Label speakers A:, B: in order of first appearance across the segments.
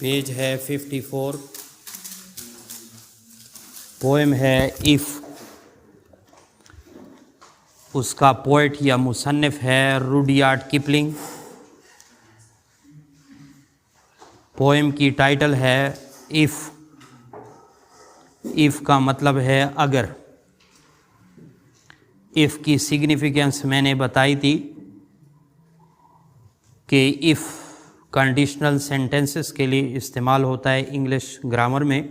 A: Page ہے 54. Poem ہے F. اس کا پوئٹ یا مصنف ہے روڈیارڈ کپلنگ. پوئم کی ٹائٹل ہے ایف. ایف کا مطلب ہے اگر. ایف کی سگنیفیکنس میں نے بتائی تھی کہ ایف کنڈیشنل سینٹنسز کے لیے استعمال ہوتا ہے انگلش گرامر میں،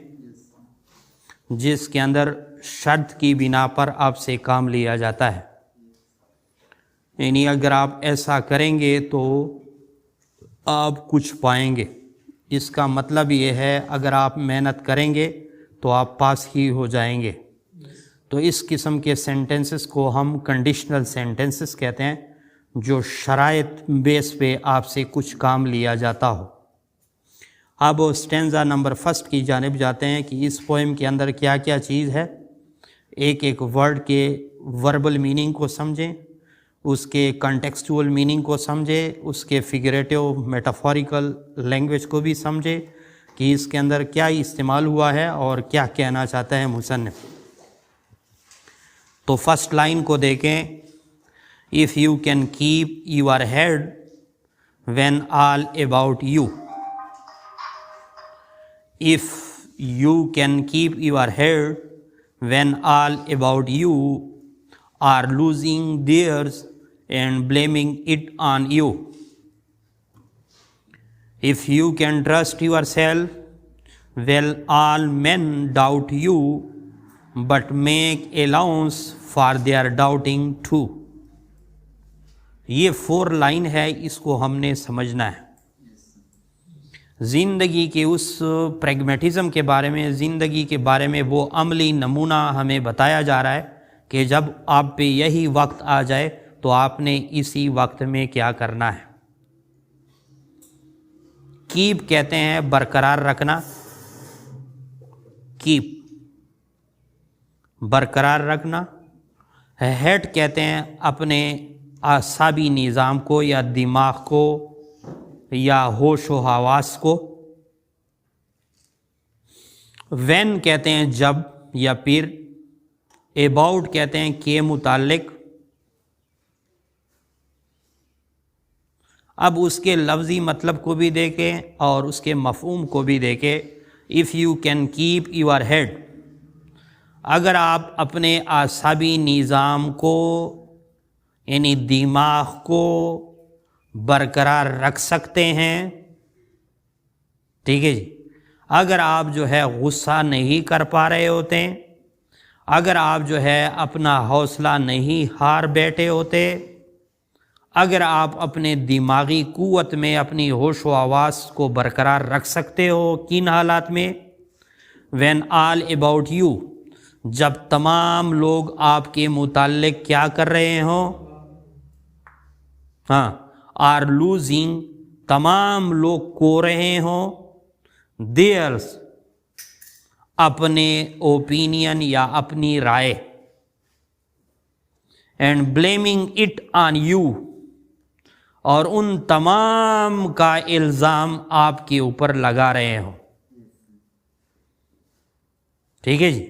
A: جس کے اندر شرط کی بنا پر آپ سے کام لیا جاتا ہے. یعنی اگر آپ ایسا کریں گے تو آپ کچھ پائیں گے. اس کا مطلب یہ ہے اگر آپ محنت کریں گے تو آپ پاس ہی ہو جائیں گے. تو اس قسم کے سینٹنسز کو ہم کنڈیشنل سینٹنسز کہتے ہیں، جو شرائط بیس پہ آپ سے کچھ کام لیا جاتا ہو. اب اسٹینزا نمبر 1 کی جانب جاتے ہیں کہ اس پوئم کے اندر کیا کیا چیز ہے. ایک ایک ورڈ کے وربل میننگ کو سمجھیں، اس کے کنٹیکسچول میننگ کو سمجھیں، اس کے فگریٹو میٹافوریکل لینگویج کو بھی سمجھیں کہ اس کے اندر کیا استعمال ہوا ہے اور کیا کہنا چاہتا ہے مصنف. تو فرسٹ لائن کو دیکھیں. If you can keep your head when all about you. If you can keep your head when all about you are losing theirs and blaming it on you. If you can trust yourself, well, all men doubt you, but make allowance for their doubting too. یہ 4 line ہے، اس کو ہم نے سمجھنا ہے. زندگی کے اس pragmatism کے بارے میں، زندگی کے بارے میں وہ عملی نمونہ ہمیں بتایا جا رہا ہے کہ جب آپ پہ یہی وقت آ جائے تو آپ نے اسی وقت میں کیا کرنا ہے. کیپ کہتے ہیں برقرار رکھنا. کیپ برقرار رکھنا. ہیڈ کہتے ہیں اپنے اعصابی نظام کو یا دماغ کو یا ہوش و حواس کو. وین کہتے ہیں جب یا پھر. اباؤٹ کہتے ہیں کے متعلق. اب اس کے لفظی مطلب کو بھی دیکھیں اور اس کے مفہوم کو بھی دیکھیں. If you can keep your head, اگر آپ اپنے اعصابی نظام کو یعنی دماغ کو برقرار رکھ سکتے ہیں، ٹھیک ہے جی. اگر آپ جو ہے غصہ نہیں کر پا رہے ہوتے، اگر آپ جو ہے اپنا حوصلہ نہیں ہار بیٹھے ہوتے، اگر آپ اپنے دماغی قوت میں اپنی ہوش و حواس کو برقرار رکھ سکتے ہو کن حالات میں؟ when all about you، جب تمام لوگ آپ کے متعلق کیا کر رہے ہوں، are losing، تمام لوگ کو رہے ہوں، theirs، اپنے اوپینین یا اپنی رائے، and blaming it on you، اور ان تمام کا الزام آپ کے اوپر لگا رہے ہوں. ٹھیک ہے جی.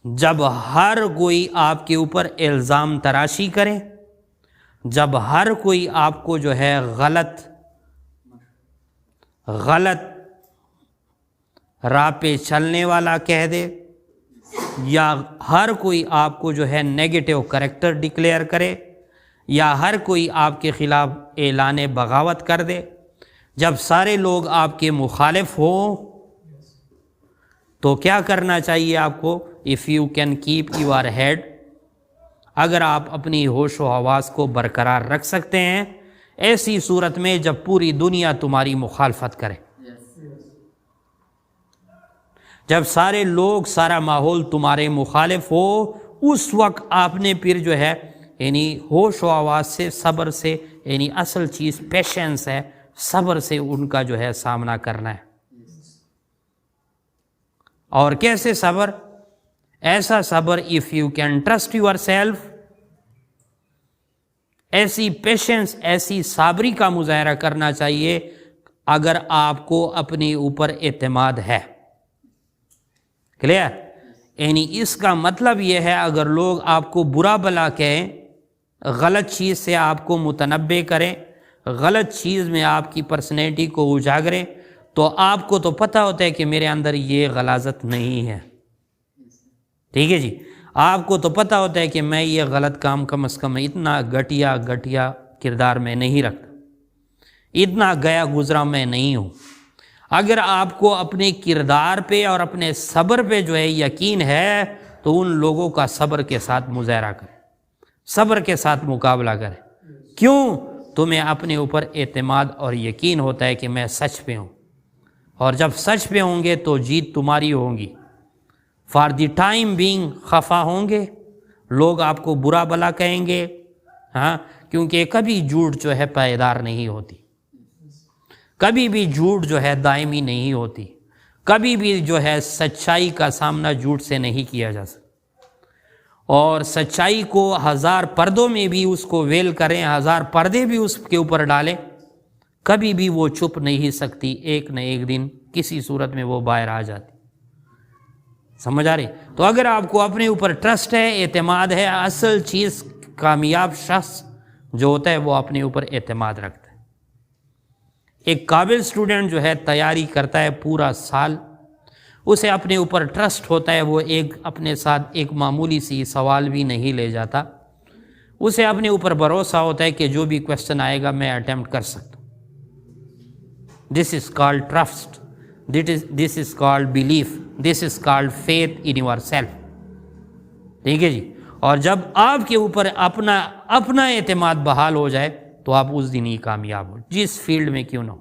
A: جب ہر کوئی آپ کے اوپر الزام تراشی کرے، جب ہر کوئی آپ کو جو ہے غلط راہ پہ چلنے والا کہہ دے، یا ہر کوئی آپ کو جو ہے نیگیٹو کریکٹر ڈکلیئر کرے، یا ہر کوئی آپ کے خلاف اعلان بغاوت کر دے، جب سارے لوگ آپ کے مخالف ہوں تو کیا کرنا چاہیے آپ کو؟ If you can keep your head, اگر آپ اپنی ہوش و حواس کو برقرار رکھ سکتے ہیں ایسی صورت میں جب پوری دنیا تمہاری مخالفت کرے، جب سارے لوگ، سارا ماحول تمہارے مخالف ہو، اس وقت آپ نے پھر جو ہے یعنی ہوش و حواس سے، صبر سے، یعنی اصل چیز پیشنس ہے، صبر سے ان کا جو ہے سامنا کرنا ہے. اور کیسے صبر؟ ایسا صبر if you can trust your self, ایسی پیشنس، ایسی صابری کا مظاہرہ کرنا چاہیے اگر آپ کو اپنے اوپر اعتماد ہے. کلیئر؟ یعنی اس کا مطلب یہ ہے اگر لوگ آپ کو برا بلا کہیں، غلط چیز سے آپ کو متنبع کریں، غلط چیز میں آپ کی پرسنالٹی کو اجاگریں، تو آپ کو تو پتہ ہوتا ہے کہ میرے اندر یہ غلاظت نہیں ہے. ٹھیک ہے جی، آپ کو تو پتہ ہوتا ہے کہ میں یہ غلط کام کم از کم اتنا گھٹیا کردار میں نہیں رکھتا، اتنا گیا گزرا میں نہیں ہوں. اگر آپ کو اپنے کردار پہ اور اپنے صبر پہ جو ہے یقین ہے تو ان لوگوں کا صبر کے ساتھ مظاہرہ کریں، صبر کے ساتھ مقابلہ کریں. کیوں؟ تمہیں اپنے اوپر اعتماد اور یقین ہوتا ہے کہ میں سچ پہ ہوں، اور جب سچ پہ ہوں گے تو جیت تمہاری ہوگی. فار دی ٹائم بینگ خفا ہوں گے، لوگ آپ کو برا بلا کہیں گے، ہاں، کیونکہ کبھی جھوٹ جو ہے پائیدار نہیں ہوتی، کبھی بھی جھوٹ جو ہے دائمی نہیں ہوتی، کبھی بھی جو ہے سچائی کا سامنا جھوٹ سے نہیں کیا جا سکتا. اور سچائی کو ہزار پردوں میں بھی اس کو ویل کریں، ہزار پردے بھی اس کے اوپر ڈالیں، کبھی بھی وہ چھپ نہیں سکتی، ایک نہ ایک دن کسی صورت میں وہ باہر آ جاتی. سمجھ آ رہی؟ تو اگر آپ کو اپنے اوپر ٹرسٹ ہے، اعتماد ہے، اصل چیز کامیاب شخص جو ہوتا ہے وہ اپنے اوپر اعتماد رکھتا ہے. ایک قابل اسٹوڈنٹ جو ہے تیاری کرتا ہے پورا سال، اسے اپنے اوپر ٹرسٹ ہوتا ہے، وہ اپنے ساتھ ایک معمولی سی سوال بھی نہیں لے جاتا، اسے اپنے اوپر بھروسہ ہوتا ہے کہ جو بھی کوشچن آئے گا میں اٹیمپٹ کر سکتا ہوں. This is called trust, this is called belief, this is called faith in yourself. ٹھیک ہے جی. اور جب آپ کے اوپر اپنا اعتماد بحال ہو جائے تو آپ اس دن ہی کامیاب ہو، جس فیلڈ میں کیوں نہ ہو.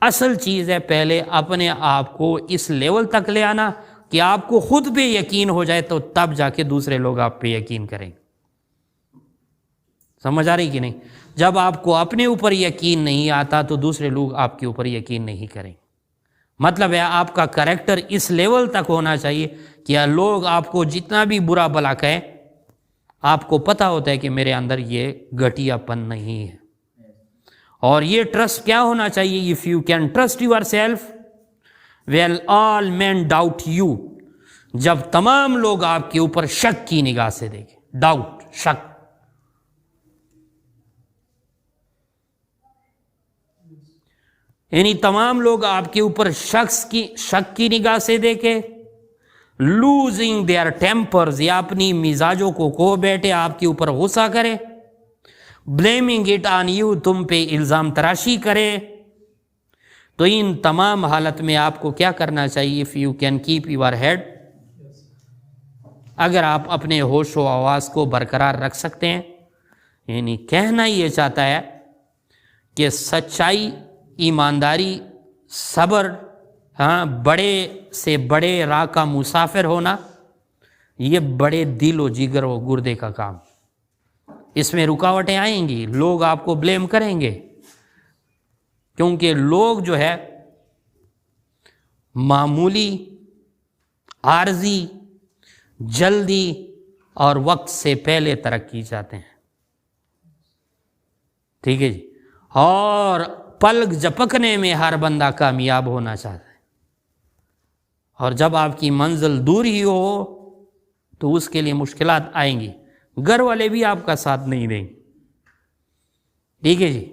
A: اصل چیز ہے پہلے اپنے آپ کو اس لیول تک لے آنا کہ آپ کو خود پہ یقین ہو جائے، تو تب جا کے دوسرے لوگ آپ پہ یقین کریں. سمجھ آ رہی کہ نہیں؟ جب آپ کو اپنے اوپر یقین نہیں آتا تو دوسرے لوگ آپ کے اوپر یقین نہیں کریں. مطلب ہے آپ کا کریکٹر اس لیول تک ہونا چاہیے کہ لوگ آپ کو جتنا بھی برا بلا کہیں، آپ کو پتہ ہوتا ہے کہ میرے اندر یہ گھٹیا پن نہیں ہے. اور یہ ٹرسٹ کیا ہونا چاہیے؟ If you can trust yourself when all men doubt you. جب تمام لوگ آپ کے اوپر شک کی نگاہ سے دیکھیں، ڈاؤٹ، شک، یعنی تمام لوگ آپ کے اوپر شک کی نگاہ سے دیکھیں، لوزنگ دیئر ٹیمپرز، یا اپنی مزاجوں کو کھو بیٹھے آپ کے اوپر غصہ کرے، بلیمنگ اٹ آن یو، تم پہ الزام تراشی کرے. تو ان تمام حالت میں آپ کو کیا کرنا چاہیے؟ If you can keep your head, اگر آپ اپنے ہوش و حواس کو برقرار رکھ سکتے ہیں، یعنی کہنا یہ چاہتا ہے کہ سچائی، ایمانداری، صبر، ہاں، بڑے سے بڑے راہ کا مسافر ہونا، یہ بڑے دل و جگر و گردے کا کام. اس میں رکاوٹیں آئیں گی، لوگ آپ کو بلیم کریں گے، کیونکہ لوگ جو ہے معمولی، عارضی، جلدی اور وقت سے پہلے ترقی چاہتے ہیں. ٹھیک ہے جی. اور پلک جھپکنے میں ہر بندہ کامیاب ہونا چاہتا ہے، اور جب آپ کی منزل دور ہی ہو تو اس کے لیے مشکلات آئیں گی، گھر والے بھی آپ کا ساتھ نہیں دیں گے. ٹھیک ہے جی.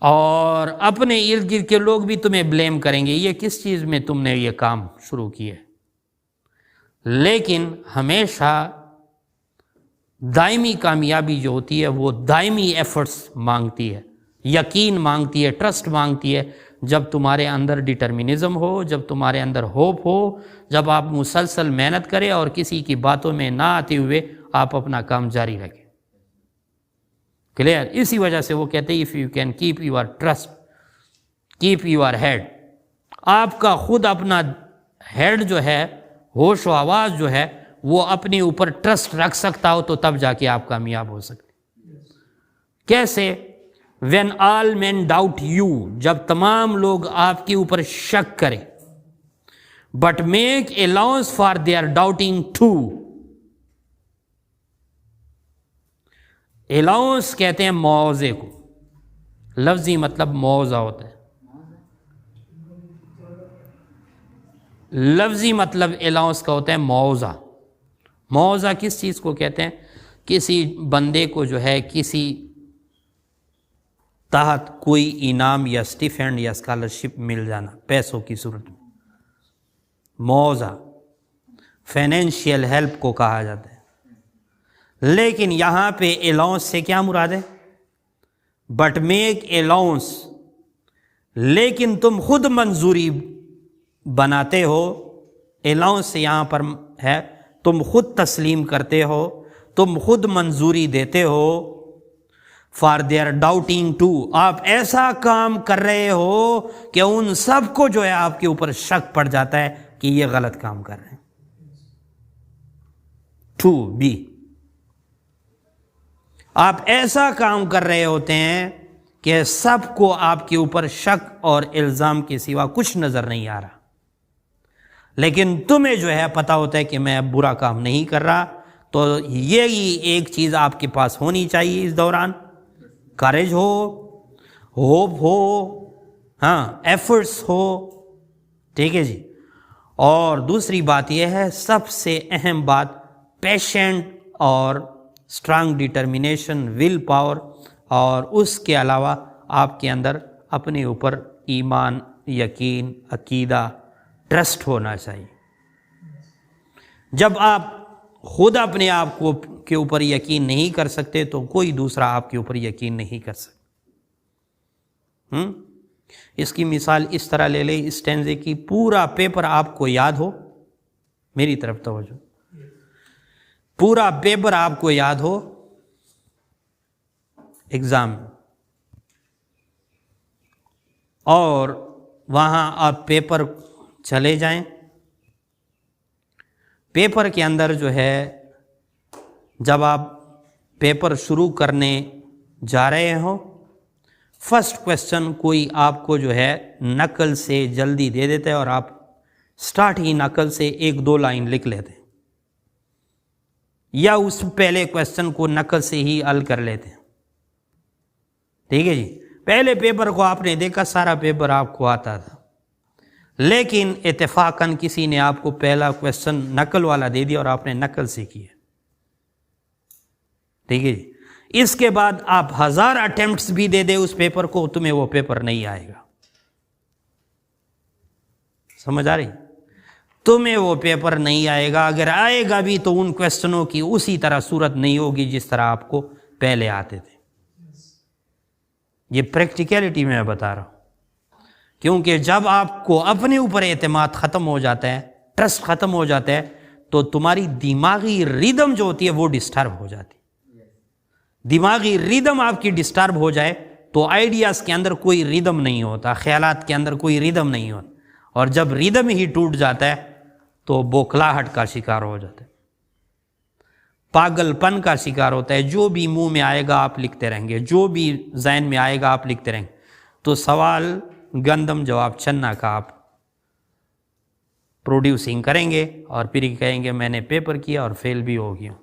A: اور اپنے ارد گرد کے لوگ بھی تمہیں بلیم کریں گے، یہ کس چیز میں تم نے یہ کام شروع کیا ہے. لیکن ہمیشہ دائمی کامیابی جو ہوتی ہے وہ دائمی ایفرٹس مانگتی ہے، یقین مانگتی ہے، ٹرسٹ مانگتی ہے. جب تمہارے اندر ڈٹرمنزم ہو، جب تمہارے اندر ہوپ ہو، جب آپ مسلسل محنت کریں اور کسی کی باتوں میں نہ آتے ہوئے آپ اپنا کام جاری رکھیں. کلیئر؟ اسی وجہ سے وہ کہتے ہیں if you can keep your trust, keep your head. آپ کا خود اپنا ہیڈ جو ہے، ہوش و حواس جو ہے، وہ اپنے اوپر ٹرسٹ رکھ سکتا ہو تو تب جا کے آپ کامیاب ہو سکتے. کیسے؟ When all men doubt you, جب تمام لوگ آپ کے اوپر شک کریں، but make allowance for their doubting too. الاؤنس کہتے ہیں معاوضے کو، لفظی مطلب معاوضہ ہوتا ہے. لفظی مطلب الاؤنس کا ہوتا ہے معاوضہ. معاوضہ کس چیز کو کہتے ہیں؟ کسی بندے کو جو ہے کسی تحت کوئی انعام یا اسٹیفینڈ یا اسکالرشپ مل جانا پیسوں کی صورت میں. معاوضہ فائنینشیل ہیلپ کو کہا جاتا ہے. لیکن یہاں پہ الاؤنس سے کیا مراد ہے؟ بٹ میک الاؤنس، لیکن تم خود منظوری بناتے ہو. الاؤنس سے یہاں پر ہے تم خود تسلیم کرتے ہو، تم خود منظوری دیتے ہو. فار دیئر ڈاؤٹنگ ٹو، آپ ایسا کام کر رہے ہو کہ ان سب کو جو ہے آپ کے اوپر شک پڑ جاتا ہے کہ یہ غلط کام کر رہے ہیں. ٹو بی، آپ ایسا کام کر رہے ہوتے ہیں کہ سب کو آپ کے اوپر شک اور الزام کے سوا کچھ نظر نہیں آ رہا، لیکن تمہیں جو ہے پتا ہوتا ہے کہ میں اب برا کام نہیں کر رہا. تو یہی ایک چیز آپ کے پاس ہونی چاہیے اس دوران، کریج ہو، ہوپ ہو، ہاں ایفرٹس ہو. ٹھیک ہے جی. اور دوسری بات یہ ہے، سب سے اہم بات، پیشنٹ اور اسٹرانگ ڈٹرمینیشن، ول پاور، اور اس کے علاوہ آپ کے اندر اپنے اوپر ایمان، یقین، عقیدہ، ٹرسٹ ہونا چاہیے. جب آپ خود اپنے آپ کو کے اوپر یقین نہیں کر سکتے تو کوئی دوسرا آپ کے اوپر یقین نہیں کر سکتا. اس کی مثال اس طرح لے لیں، اس ٹینزے کی پورا پیپر آپ کو یاد ہو، میری طرف توجہ، پورا پیپر آپ کو یاد ہو ایگزام، اور وہاں آپ پیپر چلے جائیں. پیپر کے اندر جو ہے جب آپ پیپر شروع کرنے جا رہے ہوں، فرسٹ کویسچن کوئی آپ کو جو ہے نقل سے جلدی دے دیتا ہے اور آپ سٹارٹ ہی نقل سے 1-2 لائن لکھ لیتے ہیں، یا اس پہلے کویسچن کو نقل سے ہی حل کر لیتے ہیں. ٹھیک ہے جی. پہلے پیپر کو آپ نے دیکھا، سارا پیپر آپ کو آتا تھا، لیکن اتفاقاً کسی نے آپ کو پہلا کویسچن نقل والا دے دیا اور آپ نے نقل سے کیا. ٹھیک ہے جی. اس کے بعد آپ 1000 اٹیمپٹس بھی دے دے اس پیپر کو، تمہیں وہ پیپر نہیں آئے گا. سمجھ آ رہی؟ تمہیں وہ پیپر نہیں آئے گا. اگر آئے گا بھی تو ان کویسچنوں کی اسی طرح صورت نہیں ہوگی جس طرح آپ کو پہلے آتے تھے. یہ پریکٹیکلٹی میں بتا رہا ہوں، کیونکہ جب آپ کو اپنے اوپر اعتماد ختم ہو جاتا ہے، ٹرسٹ ختم ہو جاتا ہے، تو تمہاری دماغی ریدم جو ہوتی ہے وہ ڈسٹرب ہو جاتی. دماغی ریدم آپ کی ڈسٹرب ہو جائے تو آئیڈیاز کے اندر کوئی ریدم نہیں ہوتا، خیالات کے اندر کوئی ریدم نہیں ہوتا، اور جب ریدم ہی ٹوٹ جاتا ہے تو بوکھلاہٹ کا شکار ہو جاتا ہے، پاگل پن کا شکار ہوتا ہے. جو بھی منہ میں آئے گا آپ لکھتے رہیں گے، جو بھی ذہن میں آئے گا آپ لکھتے رہیں گے. تو سوال گندم جواب چنا کا آپ پروڈیوسنگ کریں گے اور پھر کہیں گے میں نے پیپر کیا اور فیل بھی ہو گیا.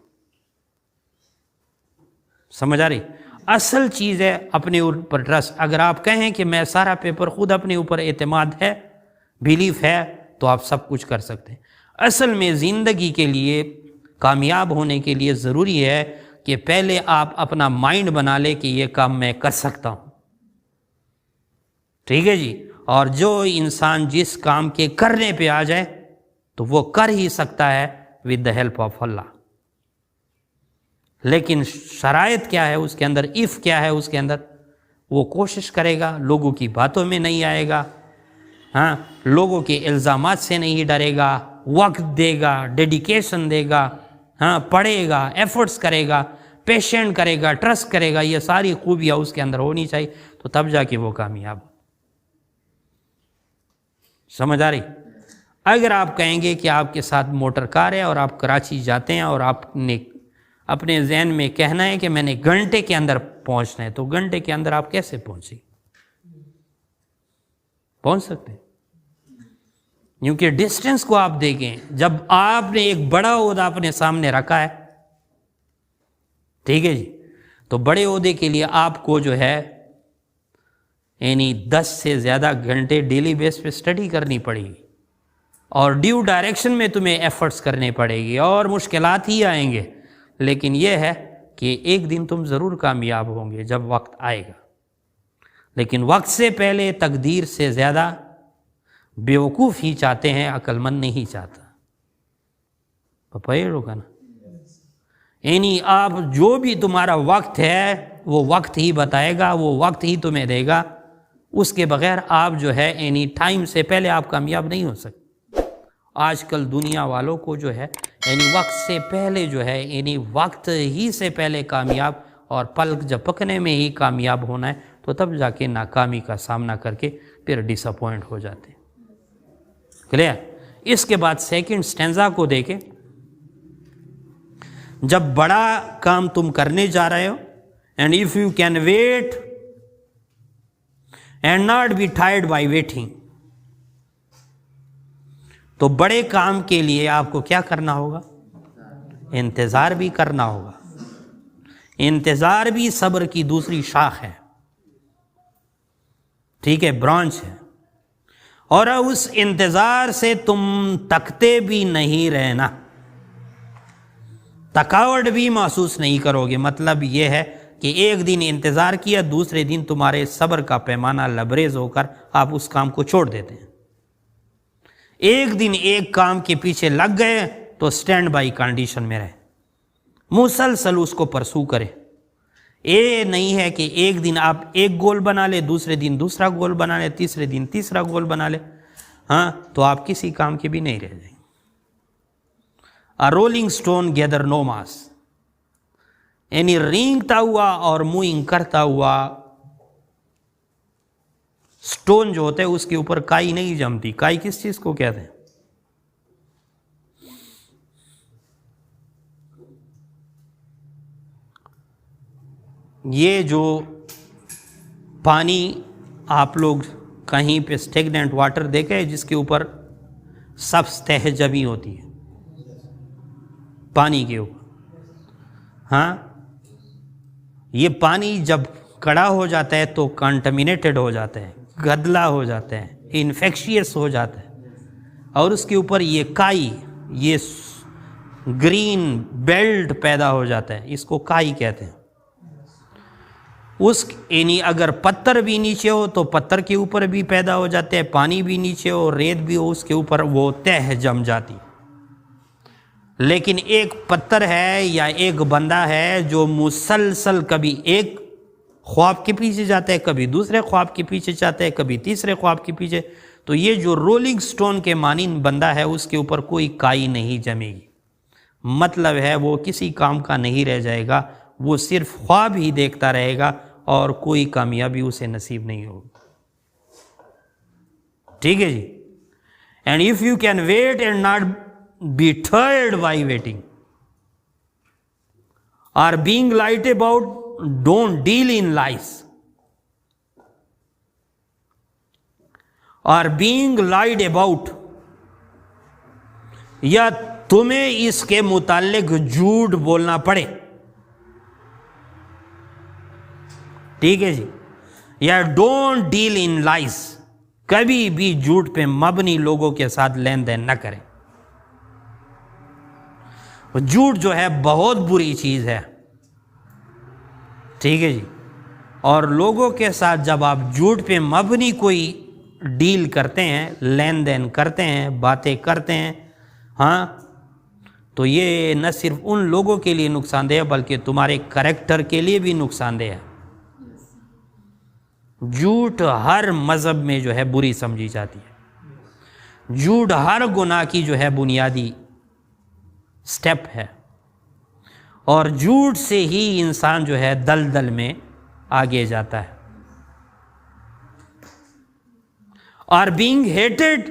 A: سمجھ آ رہی؟ اصل چیز ہے اپنے اوپر ٹرسٹ. اگر آپ کہیں کہ میں سارا پیپر خود اپنے اوپر اعتماد ہے، بیلیف ہے، تو آپ سب کچھ کر سکتے ہیں. اصل میں زندگی کے لیے کامیاب ہونے کے لیے ضروری ہے کہ پہلے آپ اپنا مائنڈ بنا لے کہ یہ کام میں کر سکتا ہوں. ٹھیک ہے جی. اور جو انسان جس کام کے کرنے پہ آ جائے تو وہ کر ہی سکتا ہے ود دا ہیلپ آف اللہ. لیکن شرائط کیا ہے اس کے اندر، اف کیا ہے اس کے اندر، وہ کوشش کرے گا، لوگوں کی باتوں میں نہیں آئے گا، ہاں، لوگوں کے الزامات سے نہیں ڈرے گا، وقت دے گا، ڈیڈیکیشن دے گا، ہاں، پڑھے گا، ایفرٹس کرے گا، پیشنٹ کرے گا، ٹرسٹ کرے گا. یہ ساری خوبیاں اس کے اندر ہونی چاہیے، تو تب جا کے وہ کامیاب. سمجھ آ رہی؟ اگر آپ کہیں گے کہ آپ کے ساتھ موٹر کار ہے اور آپ کراچی جاتے ہیں اور آپ نے اپنے ذہن میں کہنا ہے کہ میں نے گھنٹے کے اندر پہنچنا ہے، تو گھنٹے کے اندر آپ کیسے پہنچیں؟ پہنچ سکتے ہیں؟ کیونکہ ڈسٹینس کو آپ دیکھیں. جب آپ نے ایک بڑا عہدہ اپنے سامنے رکھا ہے، ٹھیک ہے جی، تو بڑے عہدے کے لیے آپ کو جو ہے یعنی 10 سے زیادہ گھنٹے ڈیلی بیس پہ اسٹڈی کرنی پڑے گی. اور ڈیو ڈائریکشن میں تمہیں ایفرٹس کرنے پڑے گی اور مشکلات ہی آئیں گے، لیکن یہ ہے کہ ایک دن تم ضرور کامیاب ہوں گے جب وقت آئے گا. لیکن وقت سے پہلے تقدیر سے زیادہ بیوقوف ہی چاہتے ہیں، عقل مند نہیں چاہتا. پپا یہ روکا نا، یعنی آپ جو بھی تمہارا وقت ہے وہ وقت ہی بتائے گا، وہ وقت ہی تمہیں دے گا. اس کے بغیر آپ جو ہے یعنی ٹائم سے پہلے آپ کامیاب نہیں ہو سکتے. آج کل دنیا والوں کو جو ہے یعنی وقت سے پہلے جو ہے یعنی وقت ہی سے پہلے کامیاب، اور پلک جب پکنے میں ہی کامیاب ہونا ہے تو تب جا کے ناکامی کا سامنا کر کے پھر ڈس اپوائنٹ ہو جاتے ہیں. کلیئر؟ اس کے بعد سیکنڈ سٹینزا کو دیکھیں. جب بڑا کام تم کرنے جا رہے ہو، and if you can wait and not be tired by waiting, تو بڑے کام کے لیے آپ کو کیا کرنا ہوگا؟ انتظار بھی کرنا ہوگا. انتظار بھی صبر کی دوسری شاخ ہے، ٹھیک ہے، برانچ ہے. اور اس انتظار سے تم تکتے بھی نہیں رہنا، تھکاوٹ بھی محسوس نہیں کرو گے. مطلب یہ ہے کہ ایک دن انتظار کیا، دوسرے دن تمہارے صبر کا پیمانہ لبریز ہو کر آپ اس کام کو چھوڑ دیتے ہیں. ایک دن ایک کام کے پیچھے لگ گئے تو سٹینڈ بائی کنڈیشن میں رہے، مسلسل اس کو پرسو کرے. یہ نہیں ہے کہ ایک دن آپ ایک گول بنا لے، دوسرے دن دوسرا گول بنا لے، تیسرے دن تیسرا گول بنا لے، ہاں تو آپ کسی کام کے بھی نہیں رہ جائیں. A rolling stone gather no mass، یعنی رینگتا ہوا اور موئنگ کرتا ہوا سٹون جو ہوتا ہے اس کے اوپر کائی نہیں جمتی. کائی کس چیز کو کہتے ہیں؟ یہ جو پانی آپ لوگ کہیں پہ اسٹیگننٹ واٹر دیکھے جس کے اوپر سبز تہ جمی ہوتی ہے پانی کے اوپر، ہاں یہ پانی جب کڑا ہو جاتا ہے تو کنٹامینیٹڈ ہو جاتا ہے، گدلا ہو جاتا ہے، انفیکشیس ہو جاتا ہے، اور اس کے اوپر یہ کائی، یہ گرین بیلٹ پیدا ہو جاتا ہے، اس کو کائی کہتے ہیں. اس یعنی اگر پتھر بھی نیچے ہو تو پتھر کے اوپر بھی پیدا ہو جاتے ہیں، پانی بھی نیچے ہو، ریت بھی ہو، اس کے اوپر وہ تہ جم جاتی. لیکن ایک پتھر ہے یا ایک بندہ ہے جو مسلسل کبھی ایک خواب کے پیچھے جاتا ہے، کبھی دوسرے خواب کے پیچھے جاتا ہے، کبھی تیسرے خواب کے پیچھے، تو یہ جو رولنگ سٹون کے مانند بندہ ہے اس کے اوپر کوئی کائی نہیں جمے گی. مطلب ہے وہ کسی کام کا نہیں رہ جائے گا، وہ صرف خواب ہی دیکھتا رہے گا اور کوئی کامیابی اسے نصیب نہیں ہوگی. ٹھیک ہے جی. And if you can wait and not be tired by waiting or being lied about, don't deal in lies. Or being لائڈ about, یا تمہیں اس کے متعلق جھوٹ بولنا پڑے، ٹھیک ہے جی، یا ڈونٹ ڈیل ان لائز، کبھی بھی جھوٹ پہ مبنی لوگوں کے ساتھ لین دین نہ کریں. جھوٹ جو ہے بہت بری چیز ہے، ٹھیک ہے جی. اور لوگوں کے ساتھ جب آپ جھوٹ پہ مبنی کوئی ڈیل کرتے ہیں، لین دین کرتے ہیں، باتیں کرتے ہیں، ہاں تو یہ نہ صرف ان لوگوں کے لیے نقصان دہ ہے بلکہ تمہارے کریکٹر کے لیے بھی نقصان دہ ہے. جھوٹ ہر مذہب میں جو ہے بری سمجھی جاتی ہے. جھوٹ ہر گناہ کی جو ہے بنیادی سٹیپ ہے، اور جھوٹ سے ہی انسان جو ہے دلدل میں آگے جاتا ہے. اور بینگ ہیٹڈ،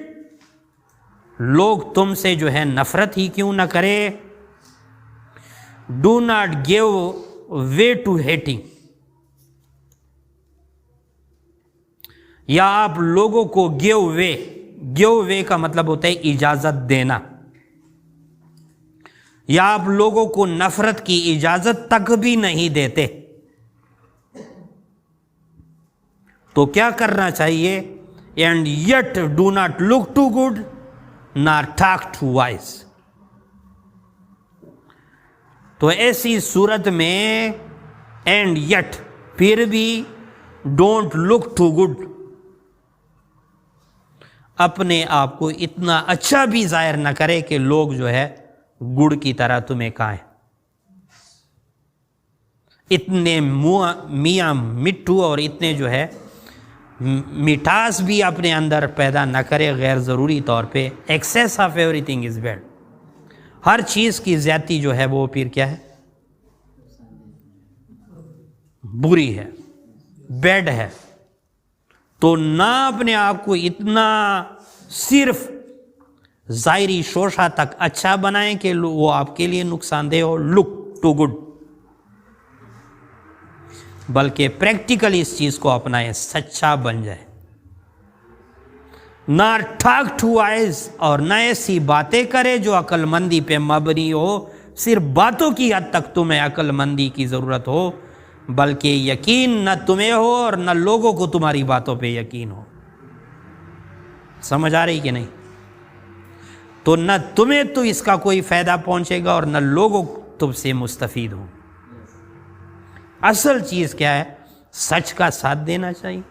A: لوگ تم سے جو ہے نفرت ہی کیوں نہ کرے. Do not give way to hating, یا آپ لوگوں کو گیو وے کا مطلب ہوتا ہے اجازت دینا، یا آپ لوگوں کو نفرت کی اجازت تک بھی نہیں دیتے. تو کیا کرنا چاہیے؟ And yet do not look too good, نہ ٹاک ٹو وائز. تو ایسی صورت میں اینڈ یٹ پھر بھی ڈونٹ لک ٹو گڈ، اپنے آپ کو اتنا اچھا بھی ظاہر نہ کرے کہ لوگ جو ہے گڑ کی طرح تمہیں کھائیں. اتنے میاں مٹھو اور اتنے جو ہے مٹھاس بھی اپنے اندر پیدا نہ کرے غیر ضروری طور پہ. Excess of everything is bad. ہر چیز کی زیادتی جو ہے وہ پھر کیا ہے؟ بری ہے، بیڈ ہے. تو نہ اپنے آپ کو اتنا صرف ظاہری شوشہ تک اچھا بنائیں کہ وہ آپ کے لیے نقصان دہ ہو، لک ٹو گڈ، بلکہ پریکٹیکلی اس چیز کو اپنائیں، سچا بن جائے. نہ ٹاک ٹو وائز، اور نہ ایسی باتیں کرے جو عقل مندی پہ مبنی ہو. صرف باتوں کی حد تک تمہیں عقل مندی کی ضرورت ہو، بلکہ یقین نہ تمہیں ہو اور نہ لوگوں کو تمہاری باتوں پہ یقین ہو. سمجھ آ رہی کہ نہیں؟ تو نہ تمہیں تو اس کا کوئی فائدہ پہنچے گا اور نہ لوگوں تم سے مستفید ہوں. اصل چیز کیا ہے؟ سچ کا ساتھ دینا چاہیے.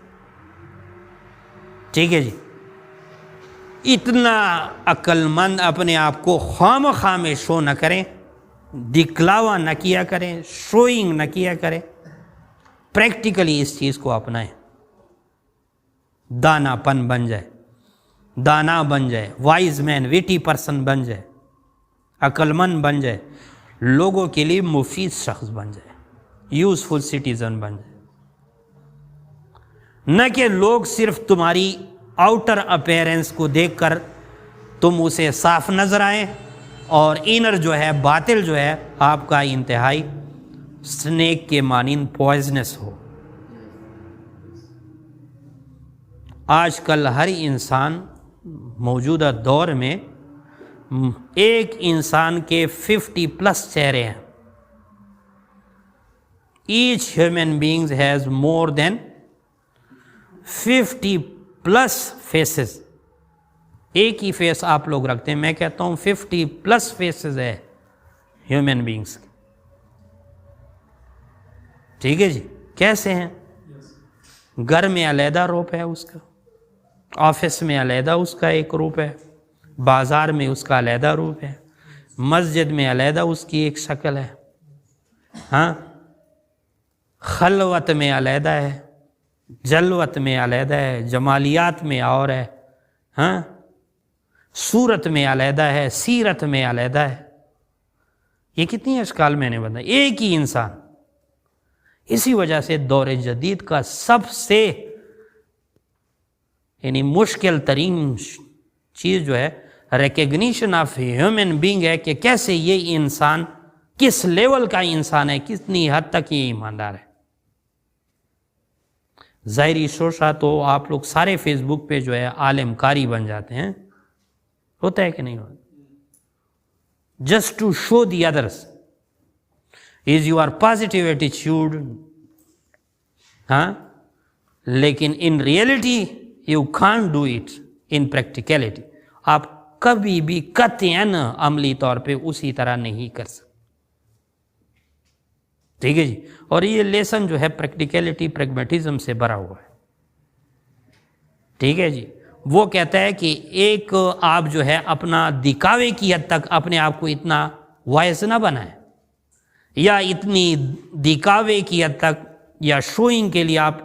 A: ٹھیک ہے جی. اتنا عقل مند اپنے آپ کو خام خام شو نہ کریں، دکھلاوا نہ کیا کریں، شوئنگ نہ کیا کریں. پریکٹیکلی اس چیز کو اپنائیں. دانا پن بن جائے، دانا بن جائے، وائز مین ویٹی پرسن بن جائے، عقل مند بن جائے، لوگوں کے لیے مفید شخص بن جائے، یوزفل سٹیزن بن جائے. نہ کہ لوگ صرف تمہاری آؤٹر اپیرنس کو دیکھ کر تم اسے صاف نظر آئیں اور انر جو ہے، باطل جو ہے آپ کا انتہائی سنیک کے مانند پوائزنس ہو. آج کل ہر انسان موجودہ دور میں ایک انسان کے 50+ چہرے ہیں. Each human being has more than 50+ faces. ایک ہی فیس آپ لوگ رکھتے ہیں، میں کہتا ہوں 50+ فیسز ہے ہیومن بینگس. ٹھیک ہے جی. کیسے ہیں؟ گھر میں علیحدہ روپ ہے اس کا، آفس میں علیحدہ اس کا ایک روپ ہے، بازار میں اس کا علیحدہ روپ ہے، مسجد میں علیحدہ اس کی ایک شکل ہے، ہاں، خلوت میں علیحدہ ہے، جلوت میں علیحدہ ہے، جمالیات میں اور ہے، ہاں، صورت میں علیحدہ ہے، سیرت میں علیحدہ ہے. یہ کتنی اشکال میں نے بتایا. ایک ہی انسان. اسی وجہ سے دور جدید کا سب سے یعنی مشکل ترین چیز جو ہے ریکگنیشن آف ہیومن بینگ ہے کہ کیسے یہ انسان کس لیول کا انسان ہے، کتنی حد تک یہ ایماندار ہے. ظاہری شوشہ تو آپ لوگ سارے فیس بک پہ جو ہے عالم کاری بن جاتے ہیں. ہوتا ہے کہ نہیں ہوتا؟ Just to show the others is your positive ایٹیچیوڈ. ہاں، لیکن in reality you can't do it in practicality. آپ کبھی بھی قطعاً عملی طور پہ اسی طرح نہیں کر سکتے. ٹھیک ہے جی. اور یہ لیسن جو ہے پریکٹیکلٹی پریگمیٹزم سے بھرا ہوا ہے. ٹھیک ہے جی. وہ کہتا ہے کہ ایک آپ جو ہے اپنا دکھاوے کی حد تک اپنے آپ کو اتنا وائز نہ بنائیں، یا اتنی دکھاوے کی حد تک یا شوئنگ کے لیے آپ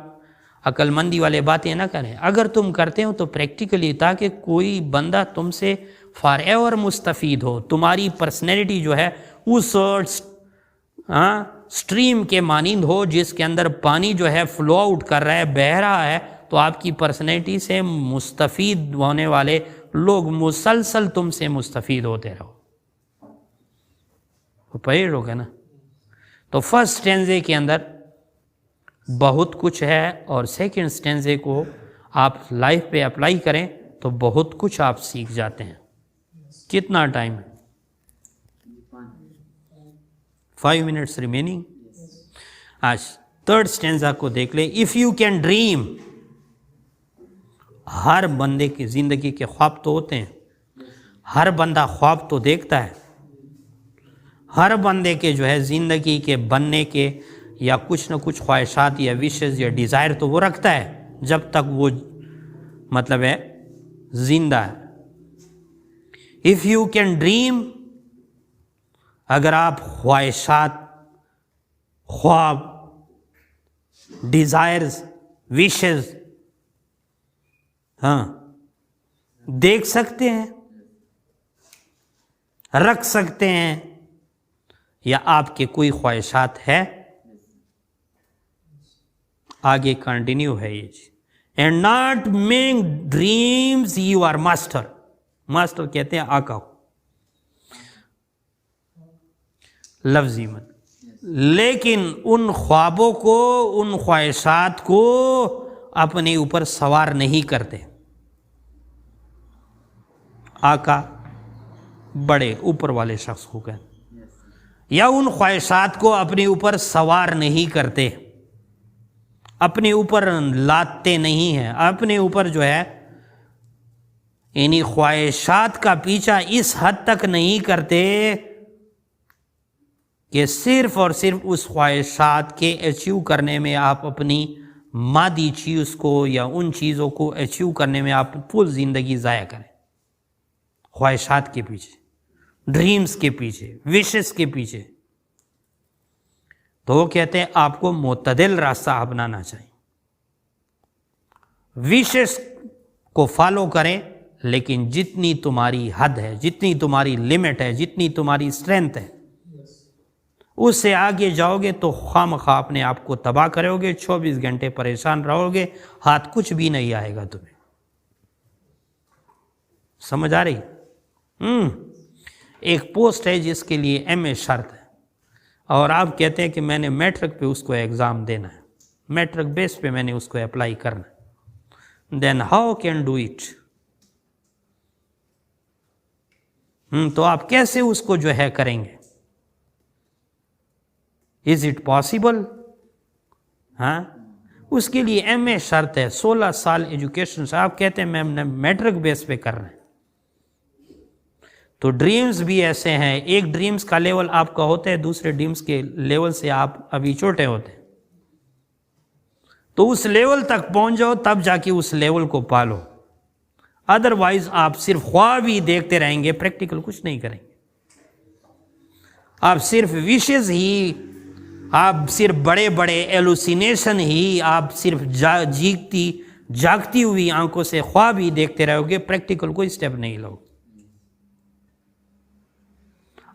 A: عقل مندی والے باتیں نہ کریں. اگر تم کرتے ہو تو پریکٹیکلی، تاکہ کوئی بندہ تم سے فار ایور مستفید ہو. تمہاری پرسنالٹی جو ہے اس سٹریم کے مانند ہو جس کے اندر پانی جو ہے فلو آؤٹ کر رہا ہے، بہہ رہا ہے. تو آپ کی پرسنالٹی سے مستفید ہونے والے لوگ مسلسل تم سے مستفید ہوتے رہو. پڑھے لوگ ہے نا. تو فرسٹ سٹینزے کے اندر بہت کچھ ہے، اور سیکنڈ سٹینزے کو آپ لائف پہ اپلائی کریں تو بہت کچھ آپ سیکھ جاتے ہیں. کتنا ٹائم ہے؟ 5 منٹس ریمیننگ. آج تھرڈ سٹینزا کو دیکھ لیں. If you can dream. ہر بندے کی زندگی کے خواب تو ہوتے ہیں. ہر بندہ خواب تو دیکھتا ہے، ہر بندے کے جو ہے زندگی کے بننے کے یا کچھ نہ کچھ خواہشات یا وشز یا ڈیزائر تو وہ رکھتا ہے جب تک وہ مطلب ہے زندہ ہے۔ اف یو کین ڈریم، اگر آپ خواہشات، خواب، ڈیزائرز، وشز دیکھ سکتے ہیں، رکھ سکتے ہیں، یا آپ کے کوئی خواہشات ہے، آگے کنٹینیو ہے یہ چیز، and not make dreams you are master, master کہتے ہیں آقا کو، لفظی مت، لیکن ان خوابوں کو، ان خواہشات کو اپنے اوپر سوار نہیں کرتے۔ آقا بڑے اوپر والے شخص کو کہتے، یا ان خواہشات کو اپنے اوپر سوار نہیں کرتے، اپنے اوپر لاتے نہیں ہیں، اپنے اوپر جو ہے یعنی خواہشات کا پیچھا اس حد تک نہیں کرتے کہ صرف اور صرف اس خواہشات کے اچیو کرنے میں آپ اپنی مادی چیز کو یا ان چیزوں کو اچیو کرنے میں آپ پوری زندگی ضائع کریں، خواہشات کے پیچھے، ڈریمز کے پیچھے، وشز کے پیچھے۔ تو وہ کہتے ہیں آپ کو معتدل راستہ اپنانا چاہیے، وشز کو فالو کریں، لیکن جتنی تمہاری حد ہے، جتنی تمہاری لمٹ ہے، جتنی تمہاری اسٹرینتھ ہے، اس سے آگے جاؤ گے تو خواہ اپنے آپ کو تباہ کرو گے، 24 گھنٹے پریشان رہو گے، ہاتھ کچھ بھی نہیں آئے گا تمہیں۔ سمجھ آ رہی؟ ایک پوسٹ ہے جس کے لیے MA شرط ہے، اور آپ کہتے ہیں کہ میں نے میٹرک پہ اس کو ایگزام دینا ہے، میٹرک بیس پہ میں نے اس کو اپلائی کرنا ہے، then how can do it? تو آپ کیسے اس کو جو ہے کریں گے؟ Is it possible? اس کے لیے MA شرط ہے، 16 سال ایجوکیشن سے۔ آپ کہتے ہیں میں میٹرک بیس پہ کر رہے ہیں، تو ڈریمز بھی ایسے ہیں، ایک ڈریمز کا لیول آپ کا ہوتا ہے، دوسرے ڈریمز کے لیول سے آپ ابھی چھوٹے ہوتے ہیں، تو اس لیول تک پہنچ جاؤ تب جا کے اس لیول کو پالو، ادروائز آپ صرف خواب ہی دیکھتے رہیں گے، پریکٹیکل کچھ نہیں کریں گے، آپ صرف وشز ہی، آپ صرف بڑے بڑے ایلوسینیشن ہی، آپ صرف جاگتی ہوئی آنکھوں سے خواب ہی دیکھتے رہو گے، پریکٹیکل کوئی سٹیپ نہیں لو۔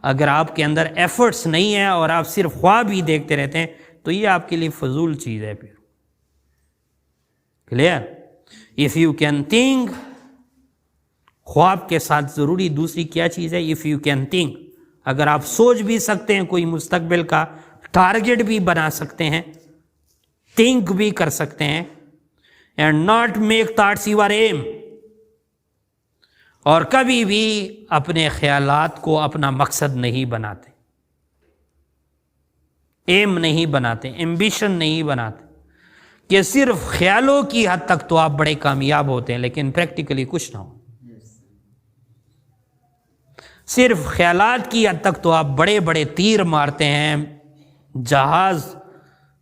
A: اگر آپ کے اندر ایفرٹس نہیں ہیں اور آپ صرف خواب ہی دیکھتے رہتے ہیں تو یہ آپ کے لیے فضول چیز ہے۔ پھر clear? If you can think, خواب کے ساتھ ضروری دوسری کیا چیز ہے؟ اف یو کین تھنک، اگر آپ سوچ بھی سکتے ہیں، کوئی مستقبل کا ٹارگٹ بھی بنا سکتے ہیں، تھنک بھی کر سکتے ہیں، and not make thoughts your aim, اور کبھی بھی اپنے خیالات کو اپنا مقصد نہیں بناتے، ایم نہیں بناتے، ایمبیشن نہیں بناتے، کہ صرف خیالوں کی حد تک تو آپ بڑے کامیاب ہوتے ہیں لیکن پریکٹیکلی کچھ نہ ہو، صرف خیالات کی حد تک تو آپ بڑے بڑے تیر مارتے ہیں، جہاز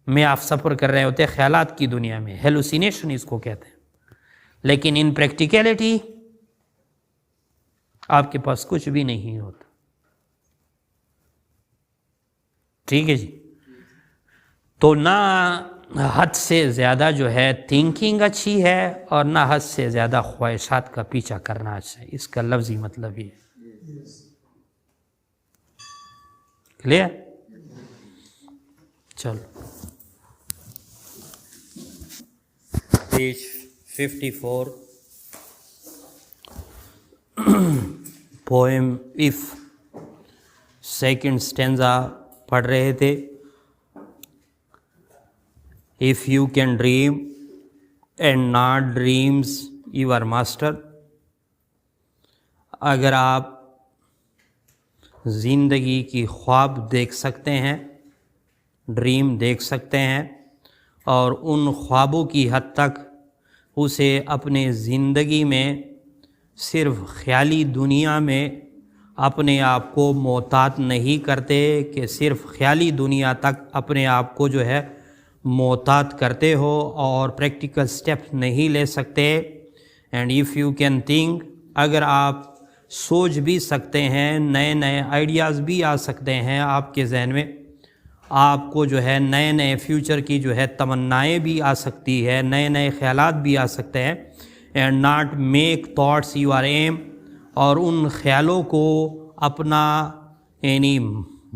A: میں آپ سفر کر رہے ہوتے ہیں خیالات کی دنیا میں، ہیلوسینیشن اس کو کہتے ہیں، لیکن ان پریکٹیکلٹی آپ کے پاس کچھ بھی نہیں ہوتا۔ ٹھیک ہے جی؟ تو نہ حد سے زیادہ جو ہے تھنکنگ اچھی ہے اور نہ حد سے زیادہ خواہشات کا پیچھا کرنا اچھا ہے، اس کا لفظی مطلب یہ ہے۔ کلیئر؟ چلو page 54 poem of, second stanza پڑھ رہے تھے۔ If you can dream and not dreams you are master, اگر آپ زندگی کی خواب دیکھ سکتے ہیں، ڈریم دیکھ سکتے ہیں، اور ان خوابوں کی حد تک اسے اپنے زندگی میں صرف خیالی دنیا میں اپنے آپ کو محتاط نہیں کرتے کہ صرف خیالی دنیا تک اپنے آپ کو جو ہے محتاط کرتے ہو اور پریکٹیکل سٹیپ نہیں لے سکتے. And if you can think, اگر آپ سوچ بھی سکتے ہیں، نئے نئے آئیڈیاز بھی آ سکتے ہیں آپ کے ذہن میں، آپ کو جو ہے نئے نئے فیوچر کی جو ہے تمنائیں بھی آ سکتی ہے، نئے نئے خیالات بھی آ سکتے ہیں. And not make thoughts your aim, اور ان خیالوں کو اپنا یعنی